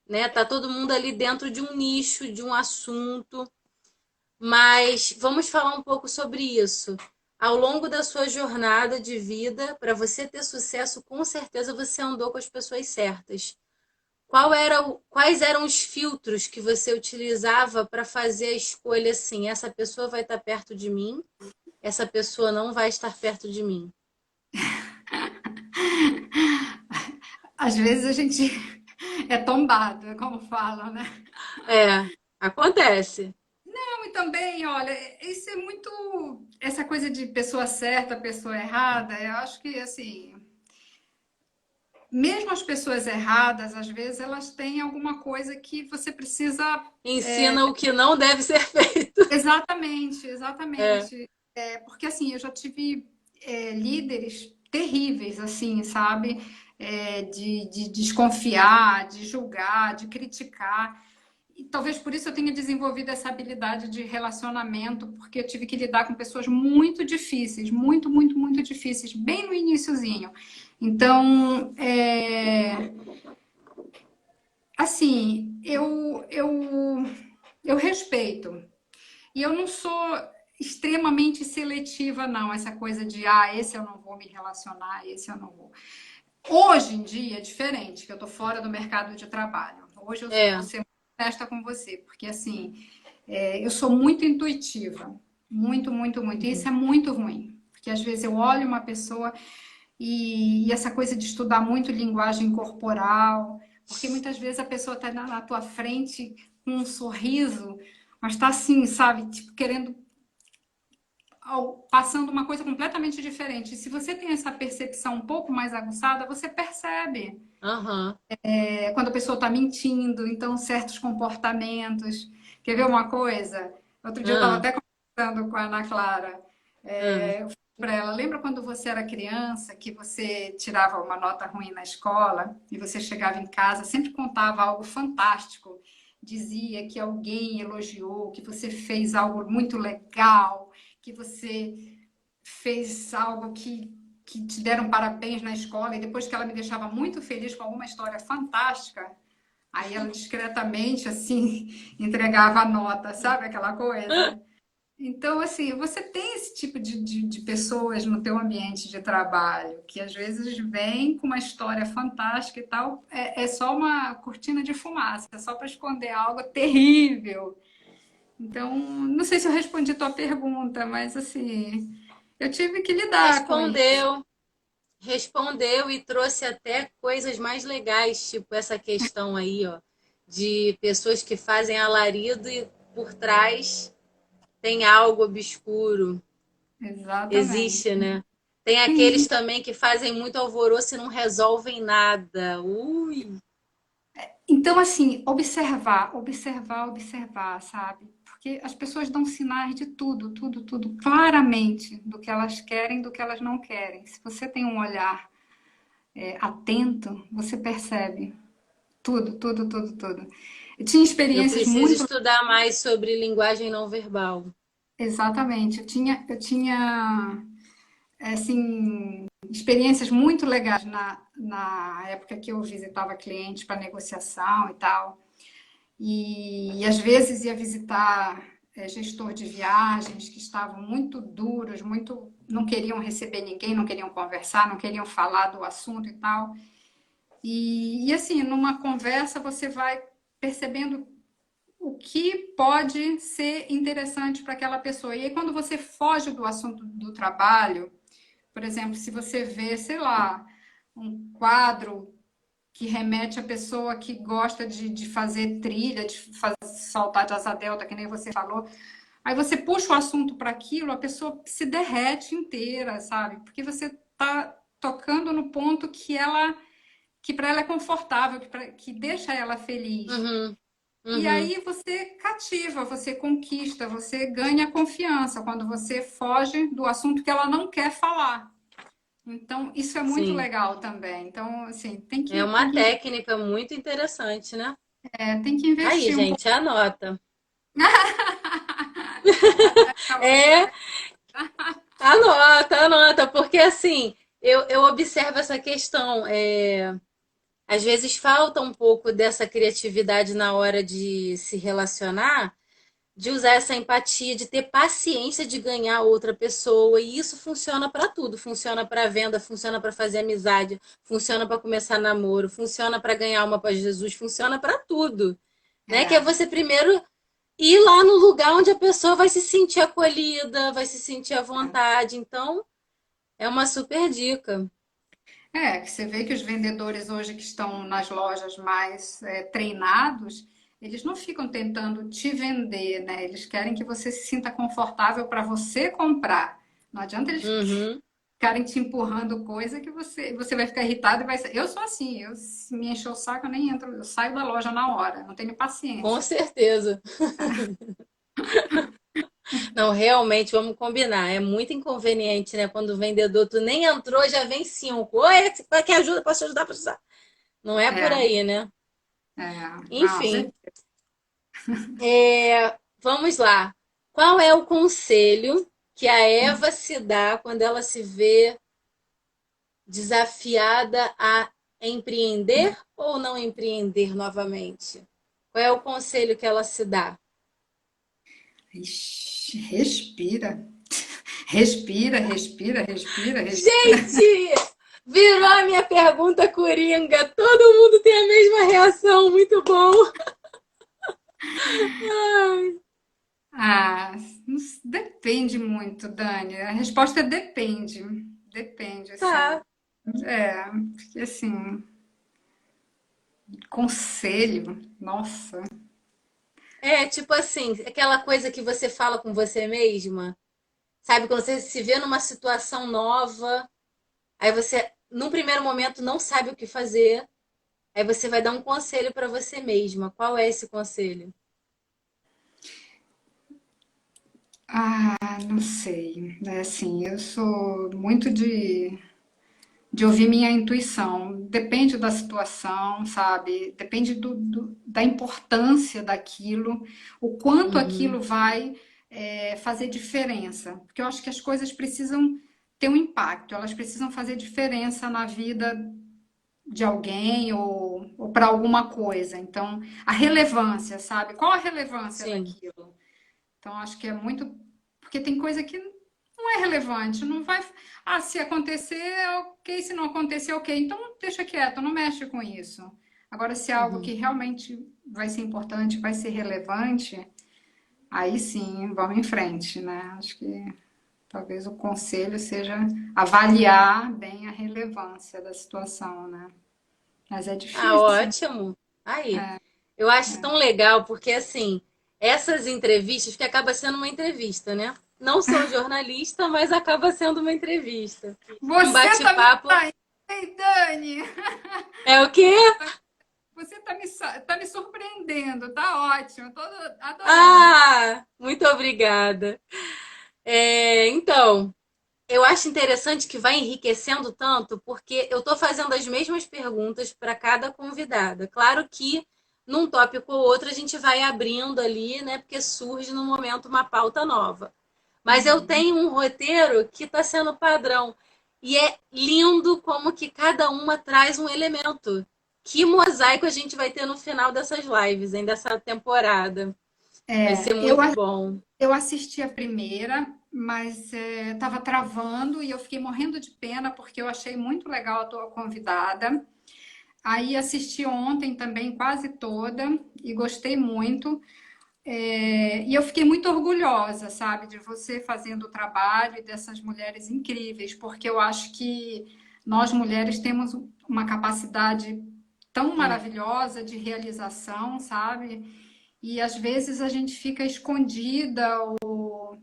né? Tá todo mundo ali dentro de um nicho, de um assunto. Mas vamos falar um pouco sobre isso. Ao longo da sua jornada de vida, para você ter sucesso, com certeza você andou com as pessoas certas. Quais eram os filtros que você utilizava para fazer a escolha assim? Essa pessoa vai estar perto de mim, essa pessoa não vai estar perto de mim. Às vezes a gente é tombado, como falam, né? É, acontece. Não, e também, olha, isso é muito. Essa coisa de pessoa certa, pessoa errada, eu acho que, assim, mesmo as pessoas erradas, às vezes, elas têm alguma coisa que você precisa. Ensina o que não deve ser feito. Exatamente, É, exatamente. Porque, assim, eu já tive líderes terríveis, assim, sabe? De desconfiar, de julgar, de criticar. E talvez por isso eu tenha desenvolvido essa habilidade de relacionamento, porque eu tive que lidar com pessoas muito difíceis, muito, muito, muito difíceis, bem no iniciozinho. Então, assim, eu respeito. E eu não sou extremamente seletiva, não. Essa coisa de, esse eu não vou me relacionar, esse eu não vou. Hoje em dia é diferente, que eu estou fora do mercado de trabalho. Hoje eu vou é. ser honesta com você, porque assim, eu sou muito intuitiva, muito, muito, muito, e isso é muito ruim, porque às vezes eu olho uma pessoa e essa coisa de estudar muito linguagem corporal, porque muitas vezes a pessoa está na tua frente com um sorriso, mas está assim, sabe, tipo, querendo passando uma coisa completamente diferente. E se você tem essa percepção um pouco mais aguçada, você percebe Aham. quando a pessoa está mentindo, então certos comportamentos. Quer ver uma coisa? Outro dia eu estava Ah, até conversando com a Ana Clara. ah. Eu falei para ela, lembra quando você era criança, que você tirava uma nota ruim na escola e você chegava em casa, sempre contava algo fantástico, dizia que alguém elogiou, que você fez algo muito legal, que você fez algo que te deram parabéns na escola, e depois que ela me deixava muito feliz com alguma história fantástica, aí ela discretamente, assim, entregava a nota, sabe aquela coisa? Então, assim, você tem esse tipo de pessoas no teu ambiente de trabalho, que às vezes vem com uma história fantástica e tal, é só uma cortina de fumaça, é só para esconder algo terrível. Então, não sei se eu respondi tua pergunta, mas assim, eu tive que lidar com isso. Respondeu, respondeu e trouxe até coisas mais legais, tipo essa questão aí, ó, de pessoas que fazem alarido e por trás tem algo obscuro. Existe, Exatamente. né? Tem aqueles Sim. também que fazem muito alvoroço e não resolvem nada. Ui! Então, assim, observar, observar, observar, sabe? Porque as pessoas dão sinais de tudo, tudo, tudo, claramente, do que elas querem, do que elas não querem. Se você tem um olhar atento, você percebe tudo, tudo, tudo, tudo. Eu tinha Eu experiências preciso muito. estudar mais sobre linguagem não verbal. Exatamente, eu tinha assim, experiências muito legais na época que eu visitava clientes para negociação e tal. E às vezes ia visitar gestor de viagens que estavam muito duros, muito não queriam receber ninguém, não queriam conversar, não queriam falar do assunto e tal. E assim, numa conversa você vai percebendo o que pode ser interessante para aquela pessoa. E aí, quando você foge do assunto do trabalho, por exemplo, se você vê, sei lá, um quadro que remete à pessoa que gosta de fazer trilha, de fazer, saltar de asa delta, que nem você falou, aí você puxa o assunto para aquilo, a pessoa se derrete inteira, sabe? Porque você está tocando no ponto que para ela é confortável, que deixa ela feliz. Uhum, E uhum, aí você cativa, você conquista, você ganha confiança quando você foge do assunto que ela não quer falar. Então, isso é muito sim. legal também. Então, assim, É uma técnica muito interessante, né? tem que Aí, investir um pouco. gente, anota. Tá É, certo. anota, anota, porque assim, eu observo essa questão. Às vezes falta um pouco dessa criatividade na hora de se relacionar, de usar essa empatia, de ter paciência de ganhar outra pessoa. E isso funciona para tudo. Funciona para venda, funciona para fazer amizade, funciona para começar namoro, funciona para ganhar uma para Jesus, funciona para tudo. Né? Que é É. você primeiro ir lá no lugar onde a pessoa vai se sentir acolhida, vai se sentir à vontade. Então, é uma super dica. Que você vê que os vendedores hoje que estão nas lojas mais treinados, eles não ficam tentando te vender, né? Eles querem que você se sinta confortável para você comprar. Não adianta eles Uhum, ficarem te empurrando coisa que você vai ficar irritado e vai ser. Eu sou assim, eu se me encher o saco, eu nem entro, eu saio da loja na hora, não tenho com paciência. certeza. Não, realmente, vamos combinar. É muito inconveniente, né? Quando o vendedor, tu nem entrou, já vem cinco. Oi, quer ajuda? Posso te ajudar? Posso te ajudar? Não é por É, aí, né? não, Enfim, vamos lá. Qual é o conselho que a Eva se dá quando ela se vê desafiada a empreender ou não empreender novamente? Qual é o conselho que ela se dá? ixi, respira. Respira, respira, respira, respira. Gente, virou a minha pergunta coringa. Todo mundo tem a mesma reação. Muito bom. Ah, depende muito, Dani. A resposta é depende. Depende, assim. Tá. É, porque assim, conselho, nossa. É, tipo assim, aquela coisa que você fala com você mesma, sabe? Quando você se vê numa situação nova, aí você, num primeiro momento, não sabe o que fazer, aí você vai dar um conselho pra você mesma. Qual é esse conselho? Ah, não sei. É assim, eu sou muito de ouvir minha intuição. Depende da situação, sabe? Depende da importância daquilo, o quanto Uhum, aquilo vai fazer diferença. Porque eu acho que as coisas precisam ter um impacto, elas precisam fazer diferença na vida de alguém ou para alguma coisa. Então, a relevância, sabe? Qual a relevância sim. daquilo? Então, acho que é muito. Porque tem coisa que não é relevante, não vai. Ah, se acontecer, ok, se não acontecer, ok. Então, deixa quieto, não mexe com isso. Agora, se é algo Uhum. que realmente vai ser importante, vai ser relevante, aí sim, vamos em frente, né? Acho que talvez o conselho seja avaliar bem a relevância da situação, né? Mas é Ah, difícil. ótimo. Aí, eu acho tão legal porque assim, essas entrevistas, que acaba sendo uma entrevista, né? Não sou jornalista, mas acaba sendo uma entrevista. Um Você tá me bate-papo. traindo, hein, Dani? É o quê? Você tá me surpreendendo, tá ótimo, tô adorando. Ah, muito obrigada. É, então, eu acho interessante que vai enriquecendo tanto, porque eu estou fazendo as mesmas perguntas para cada convidada. Claro que num tópico ou outro a gente vai abrindo ali, né? Porque surge no momento uma pauta nova. Mas eu tenho um roteiro que está sendo padrão. E é lindo como que cada uma traz um elemento. Que mosaico a gente vai ter no final dessas lives, hein, dessa temporada. Vai ser Eu, muito bom. eu assisti a primeira, mas estava travando e eu fiquei morrendo de pena porque eu achei muito legal a tua convidada. Aí assisti ontem também quase toda e gostei muito. E eu fiquei muito orgulhosa, sabe, de você fazendo o trabalho e dessas mulheres incríveis, porque eu acho que nós mulheres temos uma capacidade tão É, maravilhosa de realização, sabe? E às vezes a gente fica escondida ou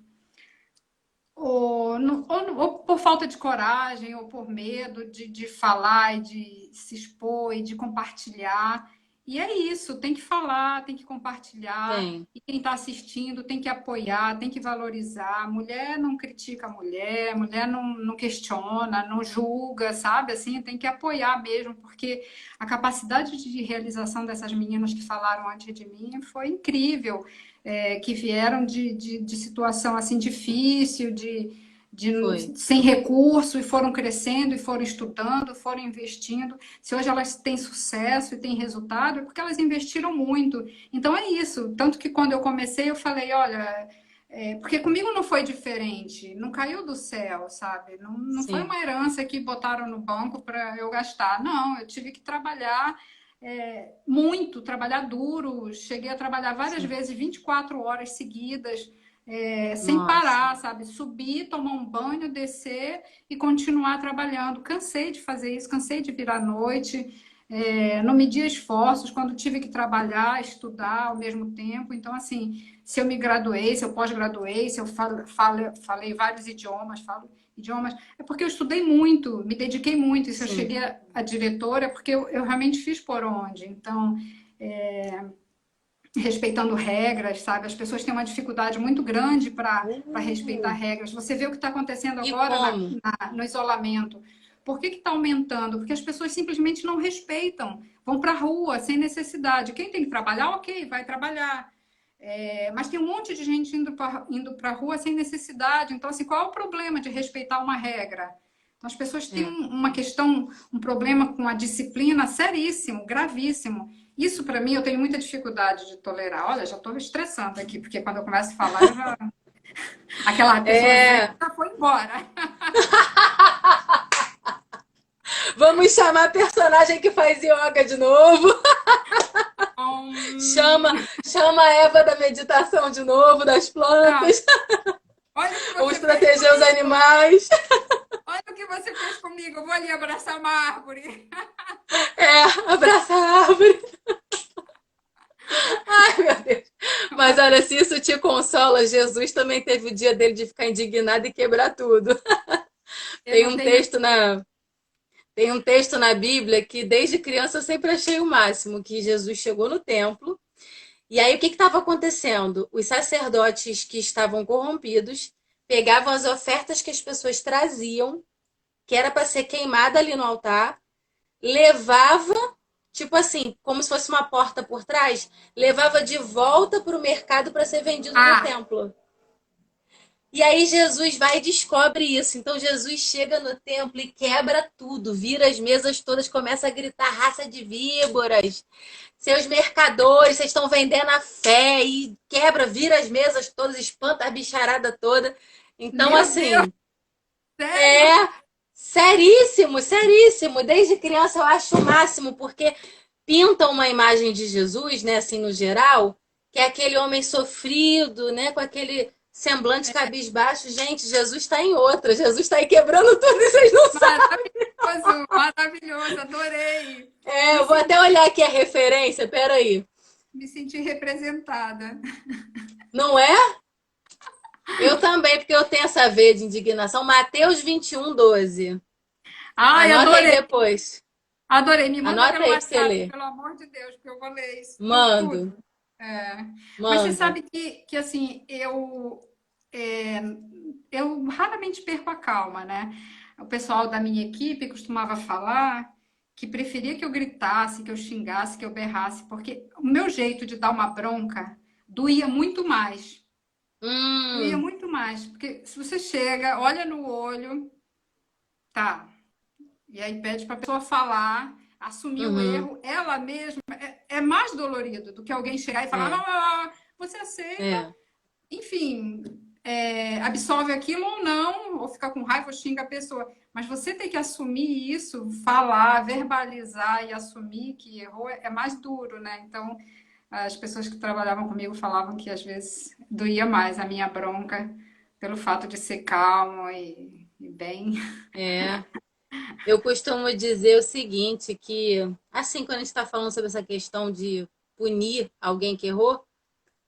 por falta de coragem, ou por medo de falar e de se expor e de compartilhar. E é isso, tem que falar, tem que compartilhar. tem. E quem está assistindo tem que apoiar, tem que valorizar. Mulher não critica a mulher, mulher não questiona, não julga, sabe? Assim, tem que apoiar mesmo, porque a capacidade de realização dessas meninas que falaram antes de mim foi incrível, que vieram de situação assim difícil, Foi. sem recurso e foram crescendo e foram estudando, foram investindo. Se hoje elas têm sucesso e têm resultado, é porque elas investiram muito. Então é isso. Tanto que quando eu comecei, eu falei, olha, porque comigo não foi diferente, não caiu do céu, sabe? Não foi Sim. uma herança que botaram no banco para eu gastar. Não, eu tive que trabalhar muito, trabalhar duro. Cheguei a trabalhar várias Sim. vezes, 24 horas seguidas, sem Nossa. parar, sabe? Subir, tomar um banho, descer e continuar trabalhando. Cansei de fazer isso, cansei de virar à noite. Não media esforços quando tive que trabalhar, estudar ao mesmo tempo. Então, assim, se eu me graduei, se eu pós-graduei, se eu falei vários idiomas, falo idiomas, é porque eu estudei muito, me dediquei muito. E se eu Sim. cheguei a diretora, é porque eu realmente fiz por onde. Então, respeitando regras, sabe? As pessoas têm uma dificuldade muito grande para respeitar Uh, regras. Você vê o que está acontecendo e agora como? no isolamento. Por que está aumentando? Porque as pessoas simplesmente não respeitam, vão para a rua sem necessidade. Quem tem que trabalhar, ok, vai trabalhar. Mas tem um monte de gente indo para a rua sem necessidade. Então, assim, qual é o problema de respeitar uma regra? Então, as pessoas têm É. uma questão, um problema com a disciplina seríssimo, gravíssimo. Isso, para mim, eu tenho muita dificuldade de tolerar. Olha, já estou estressando aqui, porque quando eu começo a falar, aquela pessoa zen É. já foi embora. Vamos chamar a personagem que faz yoga de novo. Chama, chama a Eva da meditação de novo, das Não, plantas. olha o que Vamos você fez proteger os comigo. animais. Olha o que você fez comigo. Eu vou ali abraçar uma árvore. É, abraça a árvore. Ai, meu Deus. Mas olha, se isso te consola, Jesus também teve o dia dele de ficar indignado e quebrar tudo. Eu Tem não um tenho. texto na, tem um texto na Bíblia que desde criança eu sempre achei o máximo, que Jesus chegou no templo. E aí o que estava acontecendo? Os sacerdotes que estavam corrompidos pegavam as ofertas que as pessoas traziam, que era para ser queimada ali no altar, levava, tipo assim, como se fosse uma porta por trás, levava de volta para o mercado para ser vendido no Ah, templo. E aí Jesus vai e descobre isso. Então Jesus chega no templo e quebra tudo, vira as mesas todas, começa a gritar raça de víboras. Seus mercadores, vocês estão vendendo a fé e quebra, vira as mesas todas, espanta a bicharada toda. Então, meu Deus, assim, sério? é seríssimo, seríssimo. Desde criança eu acho o máximo, porque pintam uma imagem de Jesus, né, assim, no geral, que é aquele homem sofrido, né, com aquele semblante cabisbaixo. Gente, Jesus está em outra. Jesus está aí quebrando tudo e vocês não sabem. Maravilhoso, maravilhoso, adorei. É, Me eu vou até senti, olhar aqui a referência, peraí. me senti representada. Não é? Eu também, porque eu tenho essa veia de indignação. Mateus 21:12. Ai, Anota aí adorei, depois. adorei. Me manda Anota pelo aí pra você WhatsApp, ler. pelo amor de Deus, porque eu vou ler isso Mando, tudo. É. Mas você manda. sabe que assim, é, eu raramente perco a calma, né? O pessoal da minha equipe costumava falar que preferia que eu gritasse, que eu xingasse, que eu berrasse, porque o meu jeito de dar uma bronca doía muito mais. Doía Hum, muito mais, porque se você chega, olha no olho, tá, e aí pede para a pessoa falar, assumir o uhum, erro, ela mesma é mais dolorido do que alguém chegar e falar, é, você aceita, é, enfim, absolve aquilo ou não, ou fica com raiva ou xinga a pessoa. Mas você tem que assumir isso, falar, verbalizar e assumir que errou é mais duro, né? Então, as pessoas que trabalhavam comigo falavam que às vezes doía mais a minha bronca pelo fato de ser calmo e bem. é. Eu costumo dizer o seguinte, que assim, quando a gente está falando sobre essa questão de punir alguém que errou, eu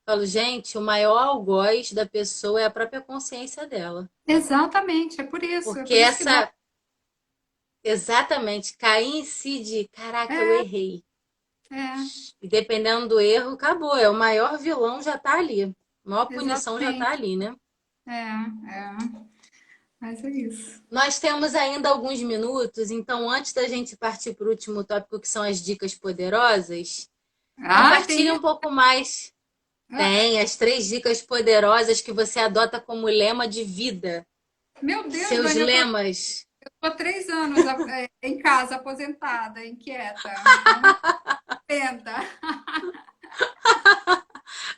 falo, gente, o maior algoz da pessoa é a própria consciência dela. Exatamente, é Porque por isso que dói. essa, exatamente, cair em si de, caraca, eu É, errei. é, E dependendo do erro, acabou. É o maior vilão já tá ali. A maior punição já tá exatamente. ali, né? Mas é isso. Nós temos ainda alguns minutos, então antes da gente partir para o último tópico, que são as dicas poderosas, Ah, tem compartilhe um isso. pouco mais. Ah, Tem as 3 dicas poderosas que você adota como lema de vida. meu Deus, Seus Dani, lemas. tô há 3 anos em casa, aposentada, inquieta. Então, tenta.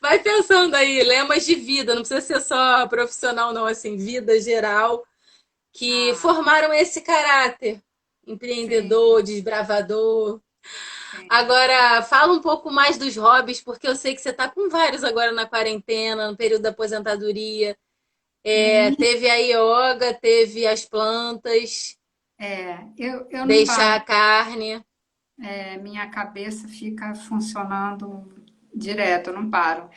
Vai pensando aí, lemas de vida, não precisa ser só profissional, não, assim, vida geral, que Ah, formaram esse caráter sim, empreendedor, desbravador. sim. Agora, fala um pouco mais dos hobbies, porque eu sei que você está com vários agora na quarentena, no período da aposentadoria. É, Menina, teve a yoga, teve as plantas, eu não deixar paro. a carne. Minha cabeça fica funcionando direto, eu não paro.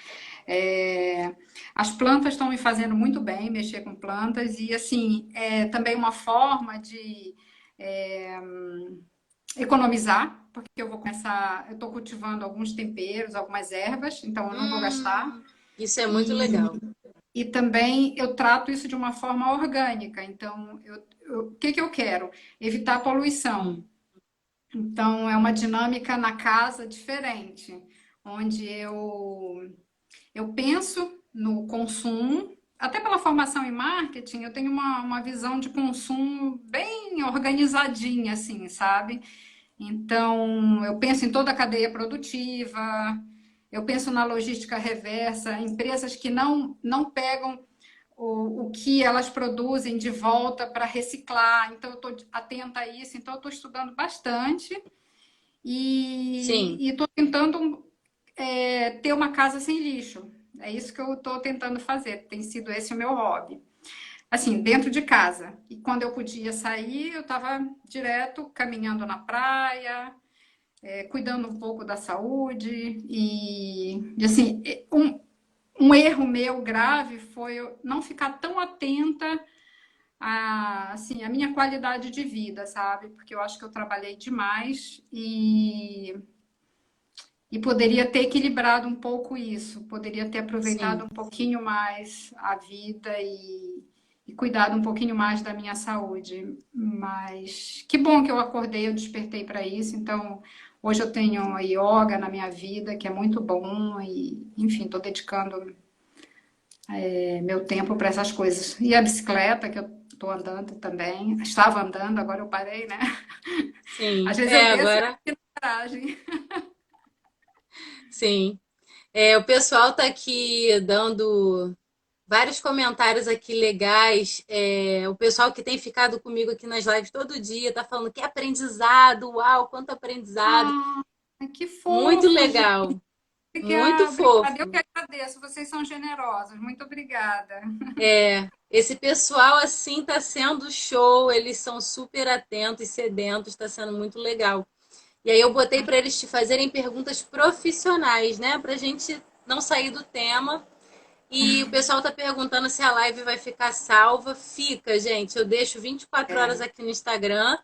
É, as plantas estão me fazendo muito bem, mexer com plantas, e assim, é também uma forma de é, economizar, porque eu vou começar, eu estou cultivando alguns temperos, algumas ervas, então eu não vou gastar. Isso é muito E, legal. e também eu trato isso de uma forma orgânica. Então, o que que eu quero? Evitar a poluição. Hum, Então, é uma dinâmica na casa diferente, onde eu penso no consumo, até pela formação em marketing, eu tenho uma visão de consumo bem organizadinha, assim, sabe? Então, eu penso em toda a cadeia produtiva, eu penso na logística reversa, empresas que não pegam o que elas produzem de volta para reciclar. Então, eu estou atenta a isso, então, eu estou estudando bastante sim. e estou tentando. ter uma casa sem lixo. É isso que eu estou tentando fazer. Tem sido esse o meu hobby. Assim, dentro de casa. E quando eu podia sair, eu estava direto caminhando na praia, cuidando um pouco da saúde. E assim, um erro meu grave foi eu não ficar tão atenta assim, a minha qualidade de vida, sabe? Porque eu acho que eu trabalhei demais e poderia ter equilibrado um pouco isso, poderia ter aproveitado Sim, um pouquinho mais a vida e cuidado um pouquinho mais da minha saúde. Mas que bom que eu acordei, eu despertei para isso. Então, hoje eu tenho a yoga na minha vida, que é muito bom, e enfim, estou dedicando meu tempo para essas coisas. E a bicicleta, que eu estou andando também, estava andando, agora eu parei, né? Às sim. vezes eu É, desço agora, aqui na garagem. sim. É, o pessoal tá aqui dando vários comentários aqui legais. É, o pessoal que tem ficado comigo aqui nas lives todo dia tá falando que aprendizado, uau, quanto aprendizado. Ah, que Muito fofo, gente. legal, muito Obrigada, obrigada. Eu fofo. que agradeço. Vocês são generosos. Muito obrigada. É, esse pessoal assim tá sendo show, eles são super atentos e sedentos, está sendo muito legal. E aí eu botei para eles te fazerem perguntas profissionais, né, pra gente não sair do tema. E o pessoal tá perguntando se a live vai ficar salva. Fica, gente. Eu deixo 24 horas É. aqui no Instagram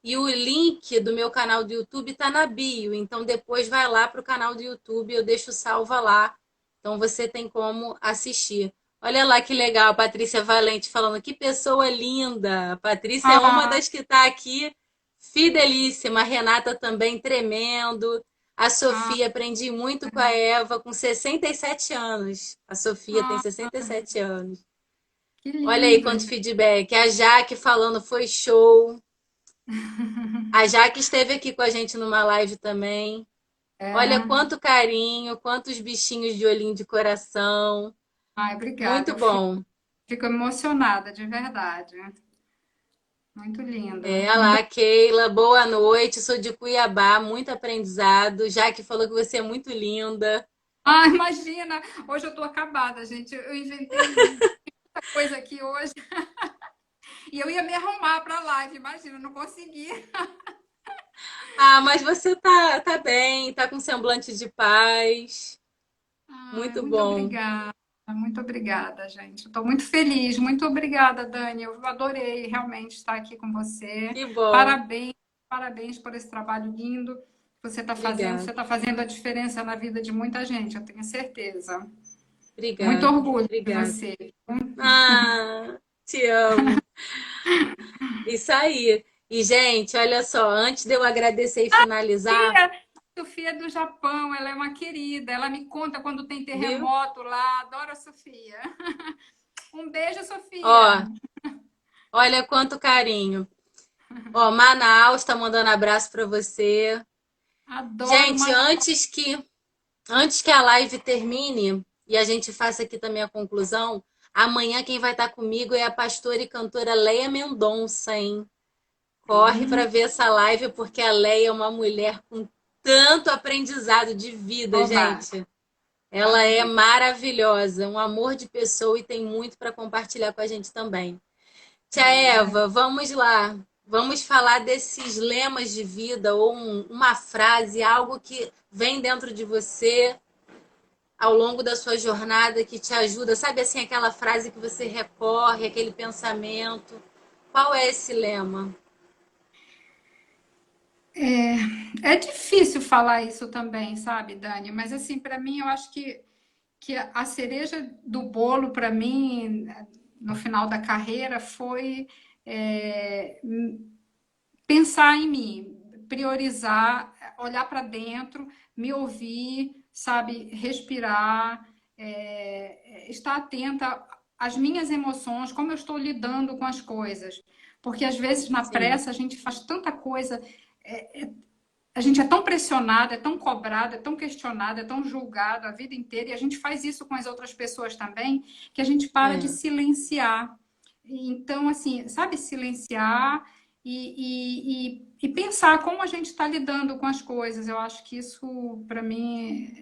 e o link do meu canal do YouTube tá na bio. Então depois vai lá pro canal do YouTube, eu deixo salva lá. Então você tem como assistir. Olha lá que legal, a Patrícia Valente falando que pessoa linda. A Patrícia é uma Ah, das que tá aqui, fidelíssima. A Renata também tremendo. A ah, Sofia, aprendi muito com a Eva, com 67 anos. A Sofia tem ah, 67 anos. que Olha aí lindo, quanto gente. feedback. A Jaque falando foi show. A Jaque esteve aqui com a gente numa live também. Olha É. quanto carinho, quantos bichinhos de olhinho de coração. Ai, obrigada. Muito bom. Fico emocionada, de verdade. Muito lindo. É, olha Muito... lá, Keila, boa noite. Sou de Cuiabá, muito aprendizado. Jaque falou que você é muito linda. Ah, imagina! Hoje eu tô acabada, gente. Eu inventei muita coisa aqui hoje. E eu ia me arrumar para a live, imagina, não consegui. Ah, mas você tá bem, tá com semblante de paz. Ai, Muito bom. muito obrigada, gente. Estou muito feliz, muito obrigada, Dani. Eu adorei realmente estar aqui com você. Que bom. Parabéns, parabéns por esse trabalho lindo que você está fazendo. Você Obrigada. está fazendo a diferença na vida de muita gente, eu tenho certeza. Muito Obrigada. orgulho de Obrigada. você. Ah, te amo. Isso aí. E, gente, olha só, antes de eu agradecer e finalizar, Sofia, Sofia é do Japão, ela é uma querida. Ela me conta quando tem viu? terremoto lá. Adoro a Sofia. Um beijo, Sofia. Ó, olha quanto carinho. Ó, Manaus tá mandando abraço para você. Adoro Gente, Manaus. antes que a live termine e a gente faça aqui também a conclusão, amanhã quem vai estar comigo é a pastora e cantora Leia Mendonça, hein? Corre para ver essa live porque a Leia é uma mulher com tanto aprendizado de vida, Oba, gente. Ela é maravilha. maravilhosa, um amor de pessoa e tem muito para compartilhar com a gente também. Tia Maravilha. Eva, vamos lá. Vamos falar desses lemas de vida ou uma frase, algo que vem dentro de você ao longo da sua jornada que te ajuda. Sabe assim, aquela frase que você recorre, aquele pensamento. Qual é esse lema? É difícil falar isso também, sabe, Dani? Mas assim, para mim, eu acho que a cereja do bolo para mim no final da carreira foi é, pensar em mim, priorizar, olhar para dentro, me ouvir, sabe, respirar, estar atenta às minhas emoções, como eu estou lidando com as coisas. Porque às vezes na Sim, pressa a gente faz tanta coisa, a gente é tão pressionado, é tão cobrado, é tão questionado, é tão julgado a vida inteira, e a gente faz isso com as outras pessoas também, que a gente para de é. silenciar. Então, assim, sabe, silenciar e pensar como a gente está lidando com as coisas. Eu acho que isso, para mim,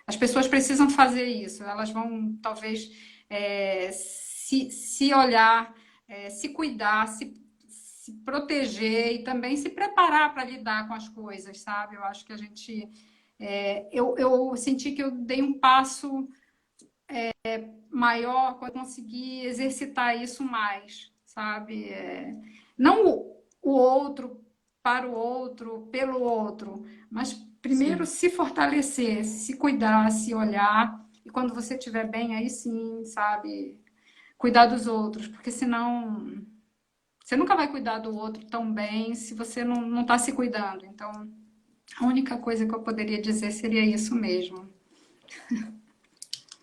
as pessoas precisam fazer isso. Elas vão, talvez, se olhar, se cuidar, se proteger e também se preparar para lidar com as coisas, sabe? Eu acho que a gente. Eu senti que eu dei um passo maior quando eu consegui exercitar isso mais, sabe? Não o outro para o outro, pelo outro, mas primeiro Sim. se fortalecer, se cuidar, se olhar, e quando você estiver bem, aí sim, sabe? Cuidar dos outros, porque senão você nunca vai cuidar do outro tão bem se você não está se cuidando. Então, a única coisa que eu poderia dizer seria isso mesmo.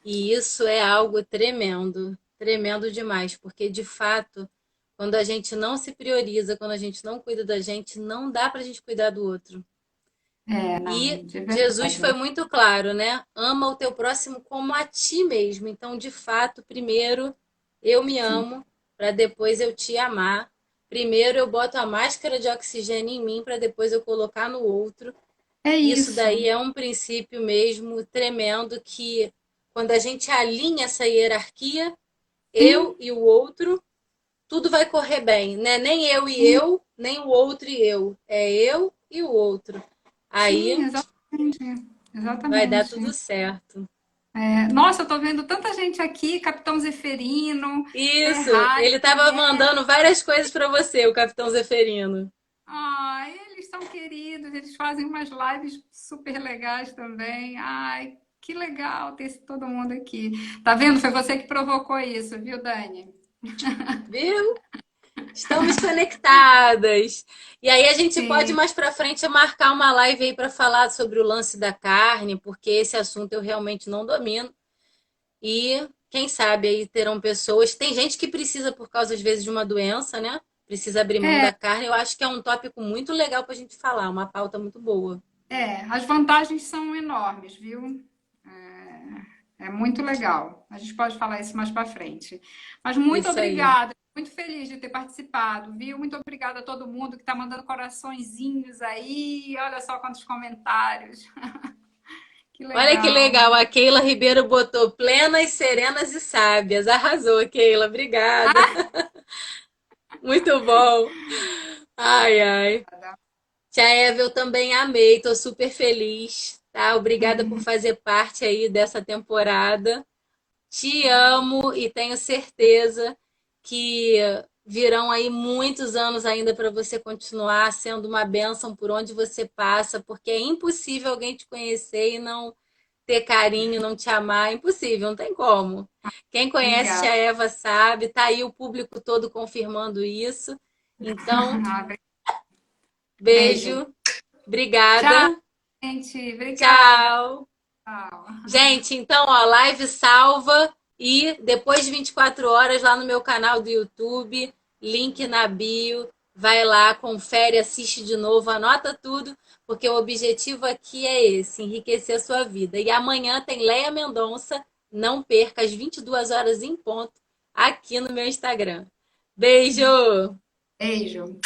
E isso é algo tremendo, tremendo demais, porque de fato, quando a gente não se prioriza, quando a gente não cuida da gente, não dá pra gente cuidar do outro. Não, E de Jesus foi verdade. muito claro, né? Ama o teu próximo como a ti mesmo. Então, de fato, primeiro eu me Sim. amo, para depois eu te amar. Primeiro eu boto a máscara de oxigênio em mim, para depois eu colocar no outro. É Isso isso. daí é um princípio mesmo tremendo que quando a gente alinha essa hierarquia, eu Sim, e o outro, tudo vai correr bem, né? Nem eu e sim, eu, nem o outro e eu. É eu e o outro. sim, Aí exatamente. vai dar Exatamente. tudo certo. Nossa, eu tô vendo tanta gente aqui, Capitão Zeferino, Isso, Ferrari, ele estava mandando várias coisas para você, o Capitão Zeferino. ai, eles são queridos, eles fazem umas lives super legais também. Ai, que legal ter todo mundo aqui. Tá vendo? Foi você que provocou isso, viu, Dani? Viu? Estamos conectadas. E aí a gente pode Sim. mais para frente marcar uma live aí para falar sobre o lance da carne, porque esse assunto eu realmente não domino. E quem sabe aí terão pessoas. Tem gente que precisa, por causa, às vezes, de uma doença, né? Precisa abrir mão É, da carne. Eu acho que é um tópico muito legal para a gente falar, uma pauta muito boa. as vantagens são enormes, viu? É muito legal. A gente pode falar isso mais para frente. Mas muito Isso aí. obrigada. Muito feliz de ter participado, viu? Muito obrigada a todo mundo que está mandando coraçõezinhos aí. Olha só quantos comentários. Que Olha que legal. legal, a Keila Ribeiro botou plenas, serenas e sábias. Arrasou, Keila, obrigada. Muito bom. Ai, ai. Tia Eva, eu também amei, tô super feliz, tá? Obrigada por fazer parte aí dessa temporada. Te amo e tenho certeza que virão aí muitos anos ainda para você continuar sendo uma bênção por onde você passa, porque é impossível alguém te conhecer e não ter carinho, não te amar, é impossível, não tem como. Quem conhece Obrigada. Tia Eva sabe, tá aí o público todo confirmando isso. Então, Beijo. beijo, Tchau, obrigada, gente. Obrigada. tchau. Tchau. Gente, então, ó, live salva e depois de 24 horas lá no meu canal do YouTube, link na bio, vai lá, confere, assiste de novo, anota tudo, porque o objetivo aqui é esse, enriquecer a sua vida. E amanhã tem Leia Mendonça, não perca, às 22 horas em ponto, aqui no meu Instagram. Beijo! Beijo.